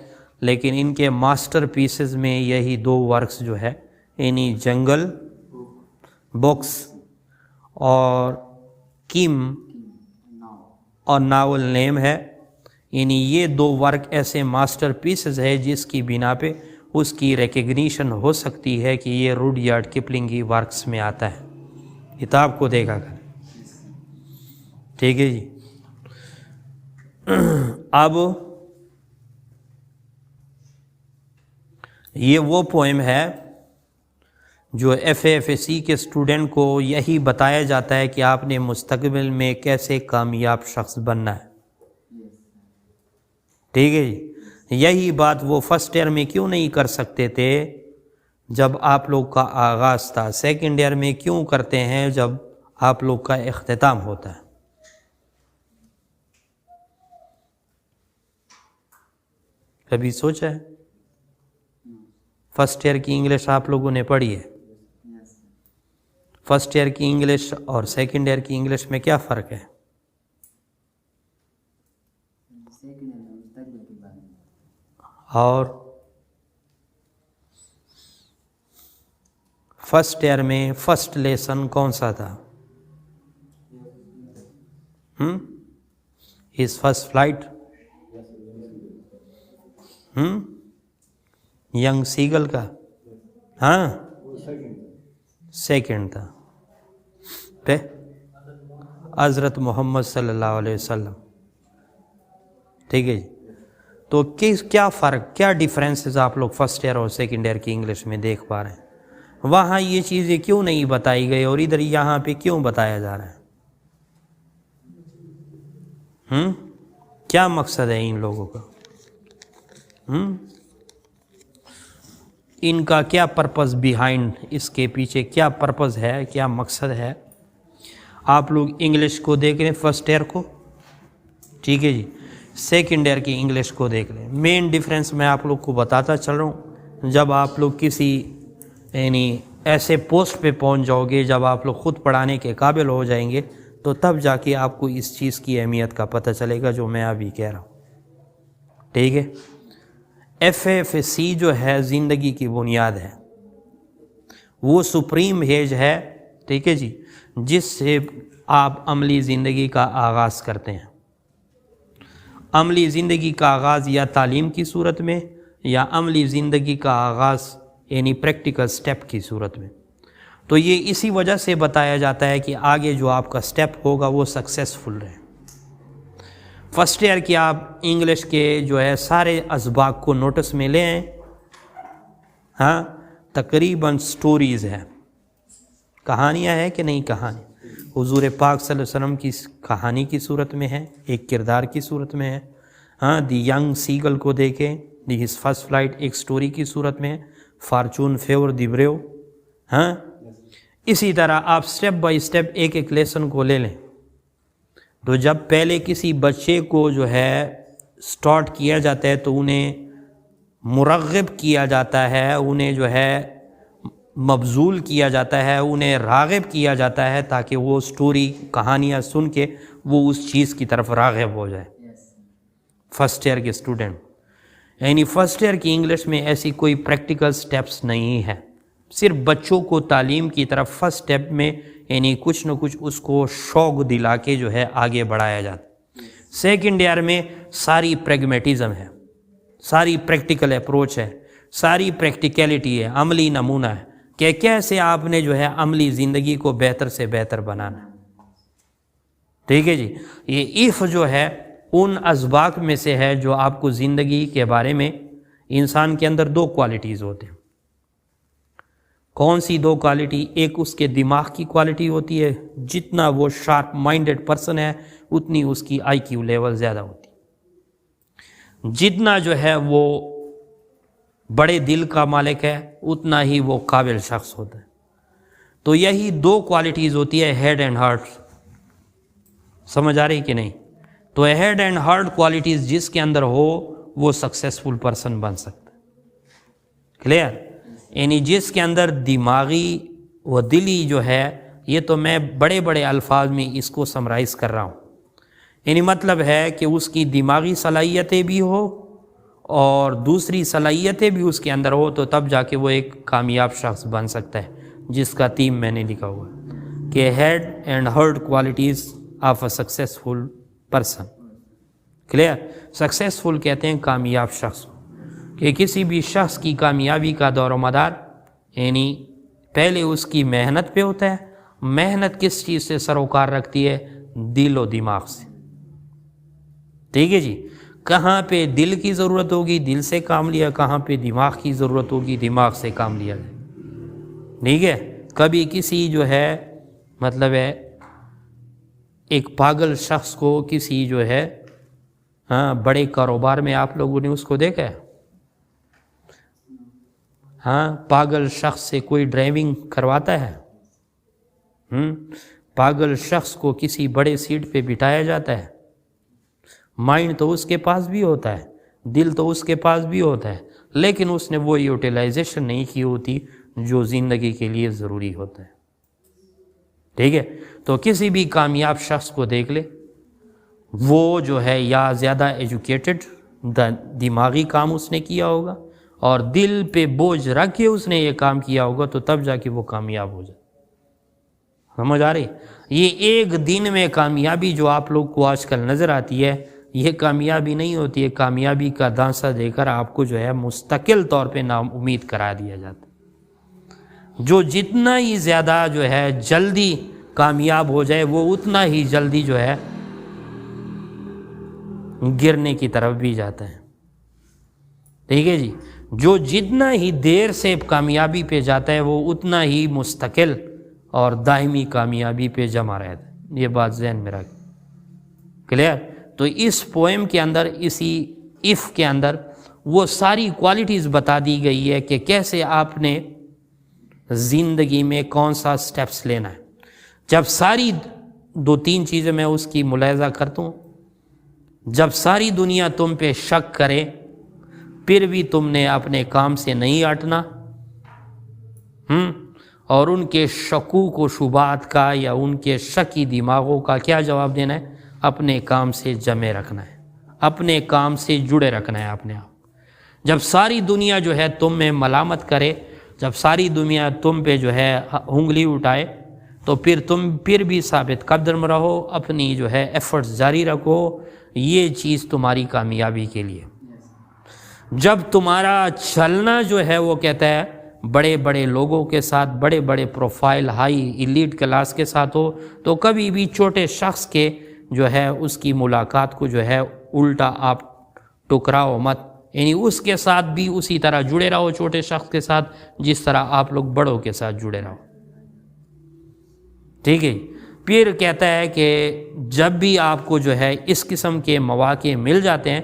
A: لیکن ان کے ماسٹر پیسز میں یہی 2 ورکس جو ہے، یعنی جنگل بکس اور کیم اور ناول نیم ہے. یعنی یہ 2 ورک ایسے ماسٹر پیسز ہے جس کی بنا پہ اس کی ریکگنیشن ہو سکتی ہے کہ یہ روڈیارڈ کپلنگ کی ورکس میں آتا ہے. کتاب کو دیکھا کر. ٹھیک ہے جی. اب یہ وہ پوئم ہے جو FAFSC کے اسٹوڈنٹ کو یہی بتایا جاتا ہے کہ آپ نے مستقبل میں کیسے کامیاب شخص بننا ہے. ٹھیک ہے جی. یہی بات وہ فرسٹ ایئر میں کیوں نہیں کر سکتے تھے جب آپ لوگ کا آغاز تھا؟ سیکنڈ ایئر میں کیوں کرتے ہیں جب آپ لوگ کا اختتام ہوتا ہے؟ کبھی سوچا ہے؟ فرسٹ ایئر کی انگلش آپ لوگوں نے پڑھی ہے. فرسٹ ایئر کی انگلش اور سیکنڈ ایئر کی انگلش میں کیا فرق ہے؟ اور فرسٹ ایئر میں فرسٹ لیسن کون سا تھا؟ His first flight. ینگ سیگل کا سیکنڈ تھا. حضرت محمد صلی اللہ علیہ وسلم. ٹھیک ہے جی. تو کیا فرق، کیا ڈیفرنسز آپ لوگ فرسٹ ایئر اور سیکنڈ ایئر کی انگلش میں دیکھ پا رہے ہیں؟ وہاں یہ چیزیں کیوں نہیں بتائی گئی اور ادھر یہاں پہ کیوں بتایا جا رہا ہے؟ کیا مقصد ہے ان لوگوں کا؟ ان کا کیا پرپز بیہائنڈ، اس کے پیچھے کیا پرپز ہے، کیا مقصد ہے؟ آپ لوگ انگلش کو دیکھ لیں فرسٹ ایئر کو. ٹھیک ہے جی. سیکنڈ ایئر کی انگلش کو دیکھ لیں. مین ڈیفرنس میں آپ لوگ کو بتاتا چل رہا ہوں. جب آپ لوگ کسی یعنی ایسے پوسٹ پہ پہنچ جاؤ گے، جب آپ لوگ خود پڑھانے کے قابل ہو جائیں گے، تو تب جا کے آپ کو اس چیز کی اہمیت کا پتہ چلے گا جو میں ابھی کہہ رہا ہوں. ٹھیک ہے. FFC جو ہے زندگی کی بنیاد ہے، وہ سپریم ایج ہے، ٹھیک ہے جی، جس سے آپ عملی زندگی کا آغاز کرتے ہیں۔ عملی زندگی کا آغاز یا تعلیم کی صورت میں یا عملی زندگی کا آغاز یعنی پریکٹیکل سٹیپ کی صورت میں۔ تو یہ اسی وجہ سے بتایا جاتا ہے کہ آگے جو آپ کا سٹیپ ہوگا وہ سکسیسفل رہے۔ فرسٹ ایئر کی آپ انگلش کے جو ہے سارے اسباق کو نوٹس میں لے آئیں، ہاں تقریباً سٹوریز ہیں، کہانیاں ہیں کہ نہیں کہانی، حضور پاک صلی اللہ علیہ وسلم کی کہانی کی صورت میں ہے، ایک کردار کی صورت میں ہے، ہاں دی ینگ سیگل کو دیکھیں، دی ہز فرسٹ فلائٹ ایک سٹوری کی صورت میں ہے، فارچون فیور دی بریو، ہاں اسی طرح آپ سٹیپ بائی سٹیپ ایک ایک لیسن کو لے لیں۔ تو جب پہلے کسی بچے کو جو ہے سٹارٹ کیا جاتا ہے تو انہیں مرغب کیا جاتا ہے، انہیں جو ہے مبذول کیا جاتا ہے، انہیں راغب کیا جاتا ہے تاکہ وہ سٹوری کہانیاں سن کے وہ اس چیز کی طرف راغب ہو جائے۔ فرسٹ ایئر کے اسٹوڈنٹ یعنی فرسٹ ایئر کی انگلش میں ایسی کوئی پریکٹیکل سٹیپس نہیں ہے، صرف بچوں کو تعلیم کی طرف فرسٹ سٹیپ میں یعنی کچھ نہ کچھ اس کو شوق دلا کے جو ہے آگے بڑھایا جاتا۔ سیکنڈ ایئر میں ساری پریگمیٹزم ہے، ساری پریکٹیکل اپروچ ہے، ساری پریکٹیکلٹی ہے، عملی نمونہ ہے کہ کیسے آپ نے جو ہے عملی زندگی کو بہتر سے بہتر بنانا ہے، ٹھیک ہے جی۔ یہ ایف جو ہے ان اسباق میں سے ہے جو آپ کو زندگی کے بارے میں، انسان کے اندر دو کوالٹیز ہوتے ہیں۔ کون سی دو کوالٹی؟ ایک اس کے دماغ کی کوالٹی ہوتی ہے، جتنا وہ شارپ مائنڈڈ پرسن ہے اتنی اس کی آئی کیو لیول زیادہ ہوتی ہے، جتنا جو ہے وہ بڑے دل کا مالک ہے اتنا ہی وہ قابل شخص ہوتا ہے۔ تو یہی دو کوالٹیز ہوتی ہے، ہیڈ اینڈ ہارٹ، سمجھ آ رہی کہ نہیں؟ تو ہیڈ اینڈ ہارٹ کوالٹیز جس کے اندر ہو وہ سکسیسفل پرسن بن سکتا ہے، کلیئر؟ یعنی جس کے اندر دماغی و دلی جو ہے، یہ تو میں بڑے بڑے الفاظ میں اس کو سمرائز کر رہا ہوں، یعنی مطلب ہے کہ اس کی دماغی صلاحیتیں بھی ہو اور دوسری صلاحیتیں بھی اس کے اندر ہو، تو تب جا کے وہ ایک کامیاب شخص بن سکتا ہے، جس کا تھیم میں نے لکھا ہوا ہے کہ head and heart qualities of a successful person, clear? Successful کہتے ہیں کامیاب شخص، کہ کسی بھی شخص کی کامیابی کا دور و مدار یعنی پہلے اس کی محنت پہ ہوتا ہے۔ محنت کس چیز سے سروکار رکھتی ہے؟ دل و دماغ سے، ٹھیک ہے جی۔ کہاں پہ دل کی ضرورت ہوگی دل سے کام لیا، کہاں پہ دماغ کی ضرورت ہوگی دماغ سے کام لیا جائے، ٹھیک ہے؟ کبھی کسی جو ہے مطلب ہے ایک پاگل شخص کو کسی جو ہے ہاں بڑے کاروبار میں آپ لوگوں نے اس کو دیکھا ہے؟ ہاں پاگل شخص سے کوئی ڈرائیونگ کرواتا ہے؟ پاگل شخص کو کسی بڑے سیٹ پہ بٹھایا جاتا ہے؟ مائنڈ تو اس کے پاس بھی ہوتا ہے، دل تو اس کے پاس بھی ہوتا ہے، لیکن اس نے وہ یوٹیلائزیشن نہیں کی ہوتی جو زندگی کے لیے ضروری ہوتا ہے، ٹھیک ہے؟ تو کسی بھی کامیاب شخص کو دیکھ لے، وہ جو ہے یا زیادہ ایجوکیٹڈ دماغی کام اس نے کیا ہوگا اور دل پہ بوجھ رکھ کے اس نے یہ کام کیا ہوگا، تو تب جا کے وہ کامیاب ہو جائے۔ سمجھ آ رہی؟ یہ ایک دن میں کامیابی جو آپ لوگ کو آج کل نظر آتی ہے، یہ کامیابی نہیں ہوتی ہے، کامیابی کا دھانسا دے کر آپ کو جو ہے مستقل طور پہ نا امید کرا دیا جاتا ہے۔ جو جتنا ہی زیادہ جو ہے جلدی کامیاب ہو جائے وہ اتنا ہی جلدی جو ہے گرنے کی طرف بھی جاتا ہے، ٹھیک ہے جی۔ جو جتنا ہی دیر سے کامیابی پہ جاتا ہے وہ اتنا ہی مستقل اور دائمی کامیابی پہ جمع رہتا ہے، یہ بات ذہن میں رکھ، کلیئر؟ تو اس پوئم کے اندر، اسی ایف کے اندر وہ ساری کوالٹیز بتا دی گئی ہے کہ کیسے آپ نے زندگی میں کون سا سٹیپس لینا ہے۔ جب ساری دو تین چیزیں میں اس کی ملاحظہ کرتا ہوں، جب ساری دنیا تم پہ شک کرے پھر بھی تم نے اپنے کام سے نہیں ہٹنا، اور ان کے شکوک و شبہات کا یا ان کے شکی دماغوں کا کیا جواب دینا ہے؟ اپنے کام سے جمے رکھنا ہے، اپنے کام سے جڑے رکھنا ہے اپنے آپ۔ جب ساری دنیا جو ہے تم میں ملامت کرے، جب ساری دنیا تم پہ جو ہے انگلی اٹھائے، تو تم پھر بھی ثابت قدم رہو، اپنی جو ہے ایفرٹس جاری رکھو، یہ چیز تمہاری کامیابی کے لیے۔ جب تمہارا چلنا جو ہے وہ کہتا ہے بڑے بڑے لوگوں کے ساتھ، بڑے بڑے پروفائل ہائی ایلیٹ کلاس کے ساتھ ہو، تو کبھی بھی چھوٹے شخص کے جو ہے اس کی ملاقات کو جو ہے الٹا آپ ٹکراؤ مت، یعنی اس کے ساتھ بھی اسی طرح جڑے رہو چھوٹے شخص کے ساتھ جس طرح آپ لوگ بڑوں کے ساتھ جڑے رہو، ٹھیک ہے۔ پھر کہتا ہے کہ جب بھی آپ کو جو ہے اس قسم کے مواقع مل جاتے ہیں،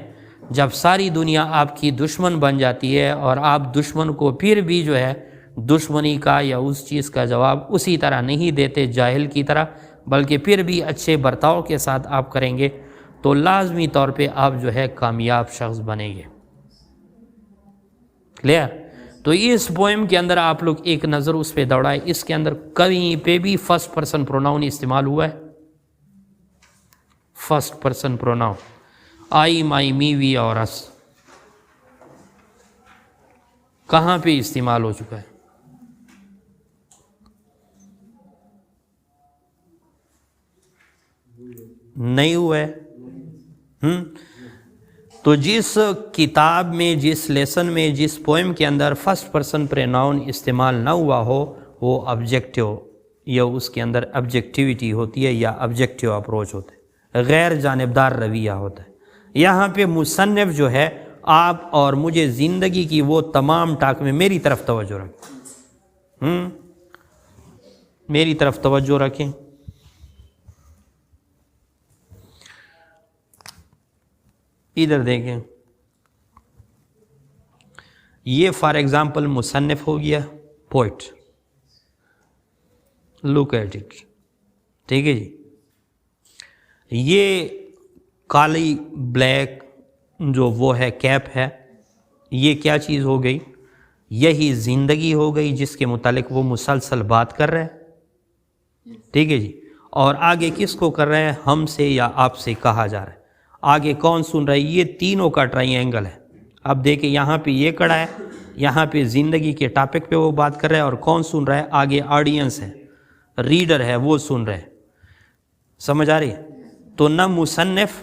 A: جب ساری دنیا آپ کی دشمن بن جاتی ہے اور آپ دشمن کو پھر بھی جو ہے دشمنی کا یا اس چیز کا جواب اسی طرح نہیں دیتے جاہل کی طرح، بلکہ پھر بھی اچھے برتاؤ کے ساتھ آپ کریں گے، تو لازمی طور پہ آپ جو ہے کامیاب شخص بنیں گے۔ کلیئر؟ تو اس پوئم کے اندر آپ لوگ ایک نظر اس پہ دوڑائے، اس کے اندر کہیں پہ بھی فرسٹ پرسن پروناؤن استعمال ہوا ہے؟ فرسٹ پرسن پروناؤن آئی، مائی، می، وی اور اس کہاں پہ استعمال ہو چکا ہے؟ نہیں ہوا ہے۔ تو جس کتاب میں، جس لیسن میں، جس پوئم کے اندر فرسٹ پرسن پروناؤن استعمال نہ ہوا ہو، وہ آبجیکٹیو یا اس کے اندر آبجیکٹیویٹی ہوتی ہے یا آبجیکٹیو اپروچ ہوتا ہے، غیر جانبدار رویہ ہوتا ہے۔ یہاں پہ مصنف جو ہے آپ اور مجھے زندگی کی وہ تمام ٹاک میں میری طرف توجہ رکھیں، میری طرف توجہ رکھیں۔ ادھر دیکھیں، یہ فار ایگزامپل مصنف ہو گیا، پوئٹ، لک ایٹ اٹ، ٹھیک ہے جی۔ یہ کالی بلیک جو وہ ہے کیپ ہے، یہ کیا چیز ہو گئی؟ یہی زندگی ہو گئی جس کے متعلق وہ مسلسل بات کر رہے ہیں، ٹھیک ہے جی۔ اور آگے کس کو کر رہے ہیں؟ ہم سے یا آپ سے کہا جا رہا ہے۔ آگے کون سن رہا ہے؟ یہ تینوں کا ٹرائی اینگل ہے۔ اب دیکھیں یہاں پہ یہ کڑا ہے، یہاں پہ زندگی کے ٹاپک پہ وہ بات کر رہے ہیں، اور کون سن رہا ہے؟ آگے آڈینس ہے، ریڈر ہے، وہ سن رہے ہیں۔ سمجھ آ رہی ہے؟ تو نہ مصنف،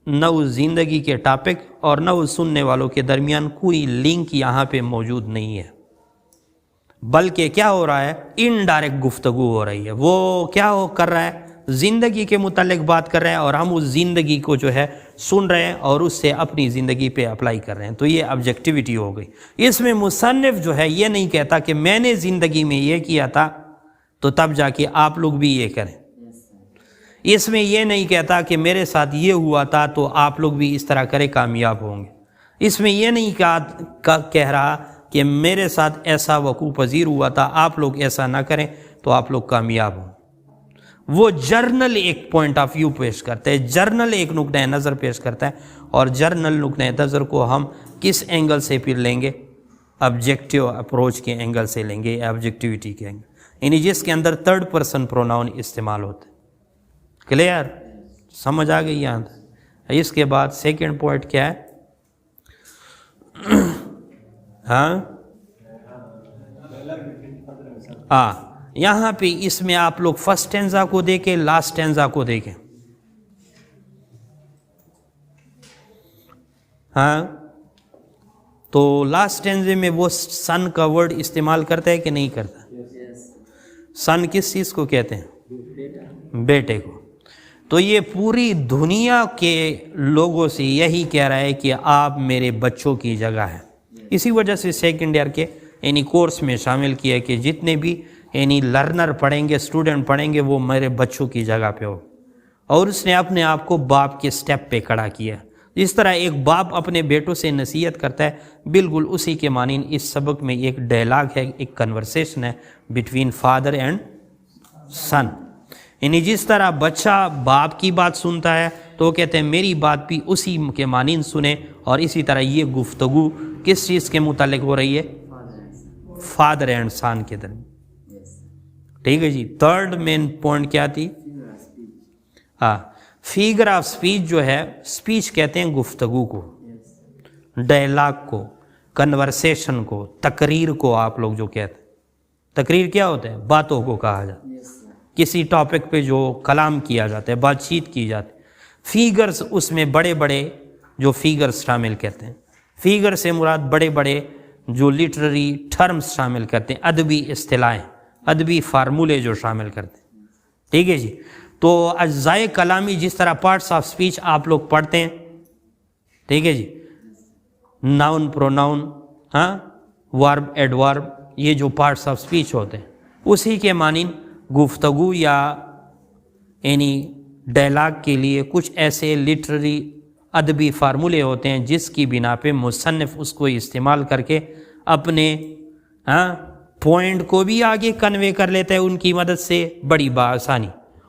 A: نہ اس زندگی کے ٹاپک اور نہ اس سننے والوں کے درمیان کوئی لنک یہاں پہ موجود نہیں ہے، بلکہ کیا ہو رہا ہے؟ انڈائریکٹ گفتگو ہو رہی ہے۔ وہ کیا کر رہا ہے؟ زندگی کے متعلق بات کر رہے ہیں، اور ہم اس زندگی کو جو ہے سن رہے ہیں اور اس سے اپنی زندگی پہ اپلائی کر رہے ہیں، تو یہ آبجیکٹیویٹی ہو گئی۔ اس میں مصنف جو ہے یہ نہیں کہتا کہ میں نے زندگی میں یہ کیا تھا تو تب جا کے آپ لوگ بھی یہ کریں، اس میں یہ نہیں کہتا کہ میرے ساتھ یہ ہوا تھا تو آپ لوگ بھی اس طرح کرے کامیاب ہوں گے، اس میں یہ نہیں کہہ رہا کہ میرے ساتھ ایسا وقوع پذیر ہوا تھا، آپ لوگ ایسا نہ کریں تو آپ لوگ کامیاب ہوں۔ وہ جرنل ایک پوائنٹ آف ویو پیش کرتا ہے، جرنل ایک نقطۂ نظر پیش کرتا ہے، اور جرنل نقطۂ نظر کو ہم کس اینگل سے پھر لیں گے؟ آبجیکٹیو اپروچ کے اینگل سے لیں گے، آبجیکٹیویٹی کے اینگل، یعنی جس کے اندر تھرڈ پرسن پروناؤن استعمال ہوتا ہے۔ کلیئر؟ سمجھ آ گئی یہاں؟ اس کے بعد سیکنڈ پوائنٹ کیا ہے؟ یہاں پہ اس میں آپ لوگ فرسٹ اسٹینزا کو دیکھیں، لاسٹ اسٹینزا کو دیکھیں۔ تو لاسٹ اسٹینزے میں وہ سن کا ورڈ استعمال کرتا ہے کہ نہیں کرتا؟ سن کس چیز کو کہتے ہیں؟ بیٹے کو۔ تو یہ پوری دنیا کے لوگوں سے یہی کہہ رہا ہے کہ آپ میرے بچوں کی جگہ ہیں۔ اسی وجہ سے سیکنڈ ایئر کے یعنی کورس میں شامل کیا کہ جتنے بھی یعنی لرنر پڑھیں گے، اسٹوڈنٹ پڑھیں گے، وہ میرے بچوں کی جگہ پہ ہو، اور اس نے اپنے آپ کو باپ کے سٹیپ پہ کھڑا کیا۔ جس طرح ایک باپ اپنے بیٹوں سے نصیحت کرتا ہے، بالکل اسی کے مانند اس سبق میں ایک ڈائلاگ ہے، ایک کنورسیشن ہے بٹوین فادر اینڈ سن۔ یعنی جس طرح بچہ باپ کی بات سنتا ہے تو وہ کہتے ہیں میری بات بھی اسی کے مانند سنیں، اور اسی طرح یہ گفتگو کس چیز کے متعلق ہو رہی ہے؟ فادر اینڈ سن کے درمیان، ٹھیک ہے جی۔ تھرڈ مین پوائنٹ کیا تھی؟ فیگر آف سپیچ جو ہے، سپیچ کہتے ہیں گفتگو کو، ڈائلاگ کو، کنورسیشن کو، تقریر کو آپ لوگ جو کہتے ہیں، تقریر کیا ہوتا ہے؟ باتوں کو کہا جاتا ہے، کسی ٹاپک پہ جو کلام کیا جاتا ہے، بات چیت کی جاتی ہے۔ فیگرز اس میں بڑے بڑے جو فیگرز شامل کرتے ہیں، فیگر سے مراد بڑے بڑے جو لٹرری ٹرمز شامل کرتے ہیں، ادبی اصطلاحیں، ادبی فارمولے جو شامل کرتے ہیں، ٹھیک ہے جی۔ تو اجزائے کلامی جس طرح پارٹس آف سپیچ آپ لوگ پڑھتے ہیں، ٹھیک ہے جی، ناؤن پروناؤن، ہاں، ورب ایڈورب، یہ جو پارٹس آف سپیچ ہوتے ہیں، اسی کے مانند گفتگو یا یعنی ڈائلاگ کے لیے کچھ ایسے لٹرری ادبی فارمولے ہوتے ہیں جس کی بنا پہ مصنف اس کو استعمال کر کے اپنے پوائنٹ کو بھی آگے کنوے کر لیتا ہے ان کی مدد سے بڑی بآسانی،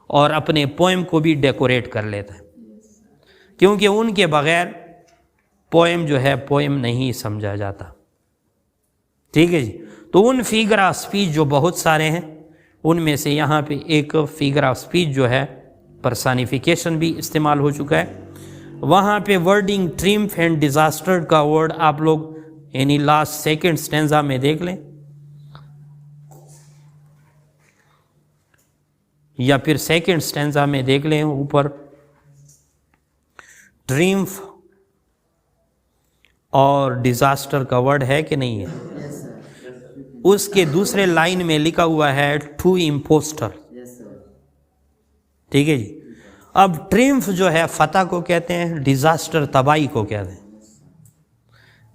A: اور اپنے پوئم کو بھی ڈیکوریٹ کر لیتا ہے، کیونکہ ان کے بغیر پوئم جو ہے پوئم نہیں سمجھا جاتا، ٹھیک ہے جی۔ تو ان فیگر آف سپیچ جو بہت سارے ہیں، ان میں سے یہاں پہ ایک فیگر آف سپیچ جو ہے پرسانیفیکیشن بھی استعمال ہو چکا ہے۔ وہاں پہ ورڈنگ ٹریمف اینڈ ڈیزاسٹر کا ورڈ آپ لوگ یعنی لاسٹ سیکنڈ سٹینزا میں دیکھ لیں، یا پھر سیکنڈ سٹینزا میں دیکھ لیں، اوپر ٹریمف اور ڈیزاسٹر کا ورڈ ہے کہ نہیں ہے؟ اس کے دوسرے لائن میں لکھا ہوا ہے ٹو امپوسٹر، ٹھیک ہے جی۔ اب ٹریمف جو ہے فتح کو کہتے ہیں، ڈیزاسٹر تباہی کو کہتے ہیں۔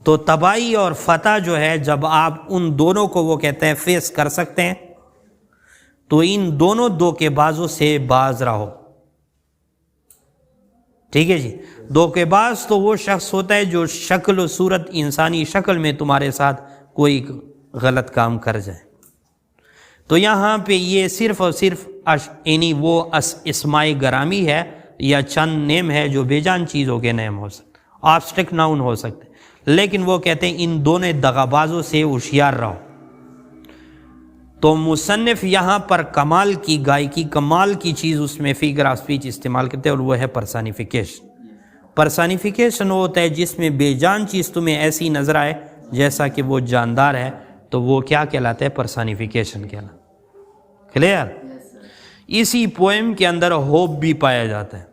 A: تو تباہی اور فتح جو ہے جب آپ ان دونوں کو وہ کہتے ہیں فیس کر سکتے ہیں، تو ان دونوں دھوکے بازوں سے باز رہو، ٹھیک ہے جی۔ دھوکے باز تو وہ شخص ہوتا ہے جو شکل و صورت انسانی شکل میں تمہارے ساتھ کوئی غلط کام کر جائے۔ تو یہاں پہ یہ صرف اور صرف یعنی وہ اسماء گرامی ہے یا چند نیم ہے جو بے جان چیزوں کے نیم ہو سکتے، آبسٹریکٹ ناؤن ہو سکتے، لیکن وہ کہتے ہیں ان دونوں دغابازوں سے ہوشیار رہو۔ تو مصنف یہاں پر کمال کی گائکی، کمال کی چیز اس میں فیگر آف سپیچ استعمال کرتے ہیں، اور وہ ہے پرسانیفیکیشن۔ پرسانیفیکیشن وہ ہوتا ہے جس میں بے جان چیز تمہیں ایسی نظر آئے جیسا کہ وہ جاندار ہے، تو وہ کیا کہلاتا ہے؟ پرسانیفیکیشن کہلاتا ہے۔ کلیئر؟ اسی پوئم کے اندر ہوپ بھی پایا جاتا ہے،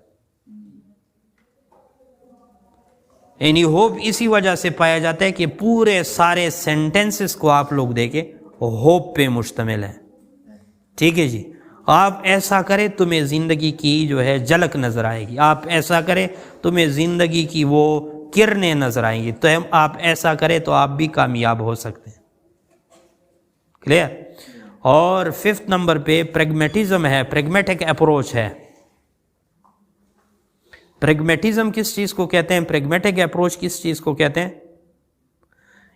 A: یعنی ہوپ اسی وجہ سے پایا جاتا ہے کہ پورے سارے سینٹنسز کو آپ لوگ دیکھیں ہوپ پہ مشتمل ہے، ٹھیک ہے جی۔ آپ ایسا کریں تمہیں زندگی کی جو ہے جھلک نظر آئے گی، آپ ایسا کریں تمہیں زندگی کی وہ کرنیں نظر آئیں گی، تو آپ ایسا کریں تو آپ بھی کامیاب ہو سکتے ہیں۔ کلیئر؟ اور 5 نمبر پہ پریگمیٹزم ہے، پریگمیٹک اپروچ ہے۔ پریگمیٹزم کس چیز کو کہتے ہیں؟ پریگمیٹک اپروچ کس چیز کو کہتے ہیں؟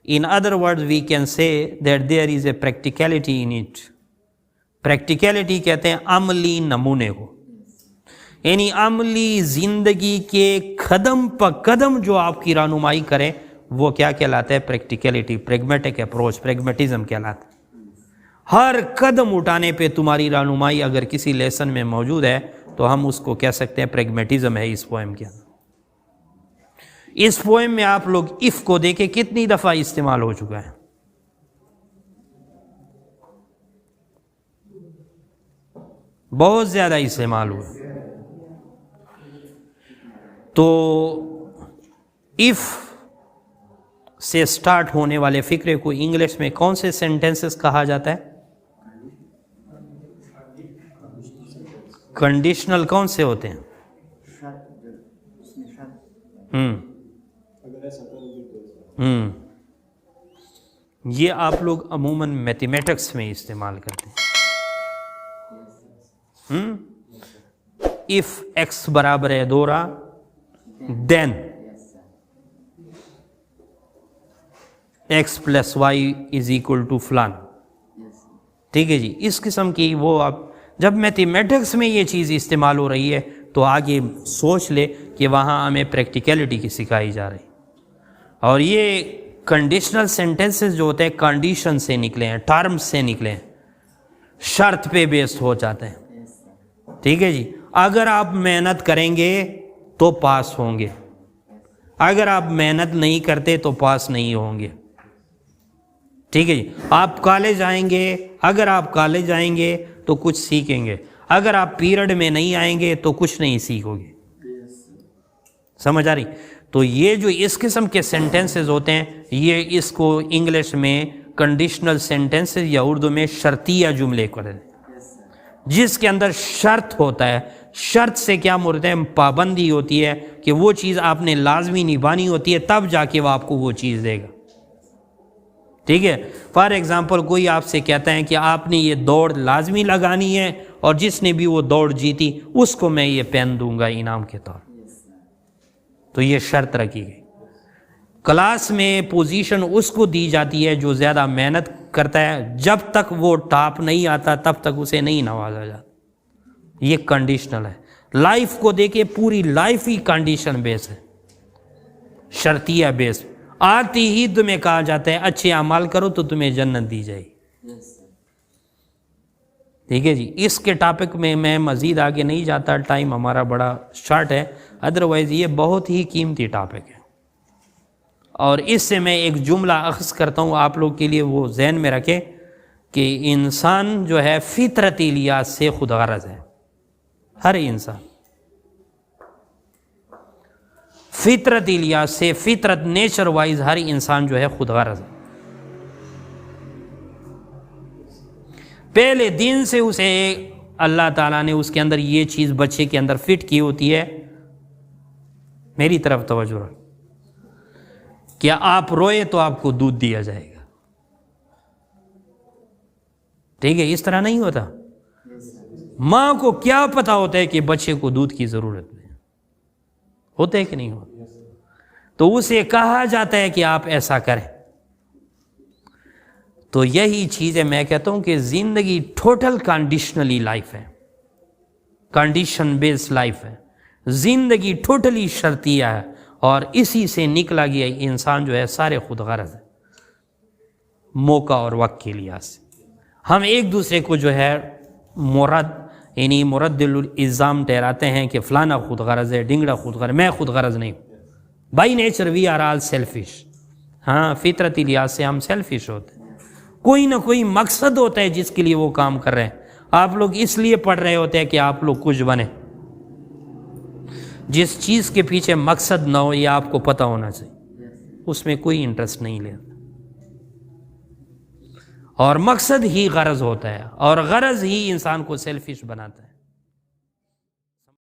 A: In other words, we can say that there is a practicality in it. Practicality کہتے ہیں عملی نمونے کو، یعنی عملی زندگی کے قدم پہ قدم جو آپ کی رہنمائی کریں وہ کیا کہلاتا ہے؟ پریکٹیکلٹی، پریگمیٹک اپروچ، پریگمیٹزم کہلاتا ہے۔ ہر قدم اٹھانے پہ تمہاری رہنمائی اگر کسی لیسن میں موجود ہے تو ہم اس کو کہہ سکتے ہیں پریگمیٹزم ہے اس پوئم کے اندر۔ اس پوئم میں آپ لوگ اف کو دیکھیں کتنی دفعہ استعمال ہو چکا ہے، بہت زیادہ استعمال ہوا۔ تو اف سے سٹارٹ ہونے والے فقرے کو انگلش میں کون سے سینٹنسز کہا جاتا ہے؟ کنڈیشنل کون سے ہوتے ہیں؟ یہ آپ لوگ عموماً میتھمیٹکس میں استعمال کرتے ہیں۔ اف ایکس برابر ہے 2 then x plus y is equal to فلان، ٹھیک ہے جی۔ اس قسم کی وہ آپ جب میتھمیٹکس میں یہ چیز استعمال ہو رہی ہے تو آگے سوچ لے کہ وہاں ہمیں پریکٹیکلٹی کی سکھائی جا رہی، اور یہ کنڈیشنل سینٹنسز جو ہوتے ہیں کنڈیشن سے نکلے ہیں، ٹرمز سے نکلے ہیں، شرط پہ بیسڈ ہو جاتے ہیں، ٹھیک ہے جی۔ اگر آپ محنت کریں گے تو پاس ہوں گے، اگر آپ محنت نہیں کرتے تو پاس نہیں ہوں گے، ٹھیک ہے جی. آپ کالج آئیں گے، اگر آپ کالج آئیں گے تو کچھ سیکھیں گے، اگر آپ پیریڈ میں نہیں آئیں گے تو کچھ نہیں سیکھو گے. سمجھ آ رہی؟ تو یہ جو اس قسم کے سینٹنسز ہوتے ہیں، یہ اس کو انگلش میں کنڈیشنل سینٹنسز یا اردو میں شرطیہ جملے کرتے ہیں، جس کے اندر شرط ہوتا ہے. شرط سے کیا مراد ہے؟ پابندی ہوتی ہے کہ وہ چیز آپ نے لازمی نبھانی ہوتی ہے، تب جا کے وہ آپ کو وہ چیز دے گا. ٹھیک ہے. فار ایگزامپل کوئی آپ سے کہتا ہے کہ آپ نے یہ دوڑ لازمی لگانی ہے، اور جس نے بھی وہ دوڑ جیتی اس کو میں یہ پین دوں گا انعام کے طور. تو یہ شرط رکھی گئی. کلاس میں پوزیشن اس کو دی جاتی ہے جو زیادہ محنت کرتا ہے، جب تک وہ ٹاپ نہیں آتا تب تک اسے نہیں نوازا جاتا. یہ کنڈیشنل ہے. لائف کو دیکھے، پوری لائف ہی کنڈیشن بیس ہے، شرطیہ بیس. آتی ہی تمہیں کہا جاتا ہے اچھے اعمال کرو تو تمہیں جنت دی جائے گی. ٹھیک ہے جی. اس کے ٹاپک میں مزید آگے نہیں جاتا، ٹائم ہمارا بڑا شارٹ ہے. ادروائز یہ بہت ہی قیمتی ٹاپک ہے، اور اس سے میں ایک جملہ اخذ کرتا ہوں آپ لوگ کے لیے، وہ ذہن میں رکھیں کہ انسان جو ہے فطرتی لحاظ سے خود غرض ہے. ہر انسان فطرتی لحاظ سے، فطرت نیچر وائز ہر انسان جو ہے خود غرض ہے. پہلے دن سے اسے اللہ تعالیٰ نے اس کے اندر یہ چیز بچے کے اندر فٹ کی ہوتی ہے. میری طرف توجہ رکھ، کیا آپ روئے تو آپ کو دودھ دیا جائے گا. ٹھیک ہے. اس طرح نہیں ہوتا. ماں کو کیا پتا ہوتا ہے کہ بچے کو دودھ کی ضرورت ہے؟ ہوتا ہے کہ نہیں ہوتا؟ تو اسے کہا جاتا ہے کہ آپ ایسا کریں. تو یہی چیز ہے، میں کہتا ہوں کہ زندگی ٹوٹل کنڈیشنلی لائف ہے، کنڈیشن بیس لائف ہے. زندگی ٹوٹلی شرطیہ ہے، اور اسی سے نکلا گیا انسان جو ہے سارے خود غرض ہے، موقع اور وقت کے لحاظ سے. ہم ایک دوسرے کو جو ہے مرد الزام ٹھہراتے ہیں کہ فلانا خود غرض ہے، ڈنگڑا خود غرض. میں خود غرض نہیں ہوں. By nature we are all selfish. ہاں، فطرتی لحاظ سے ہم سیلفش ہوتے ہیں. کوئی نہ کوئی مقصد ہوتا ہے جس کے لیے وہ کام کر رہے ہیں. آپ لوگ اس لیے پڑھ رہے ہوتے ہیں کہ آپ لوگ کچھ بنیں. جس چیز کے پیچھے مقصد نہ ہو، یہ آپ کو پتہ ہونا چاہیے، اس میں کوئی انٹرسٹ نہیں لیتا. اور مقصد ہی غرض ہوتا ہے، اور غرض ہی انسان کو سیلفش بناتا ہے.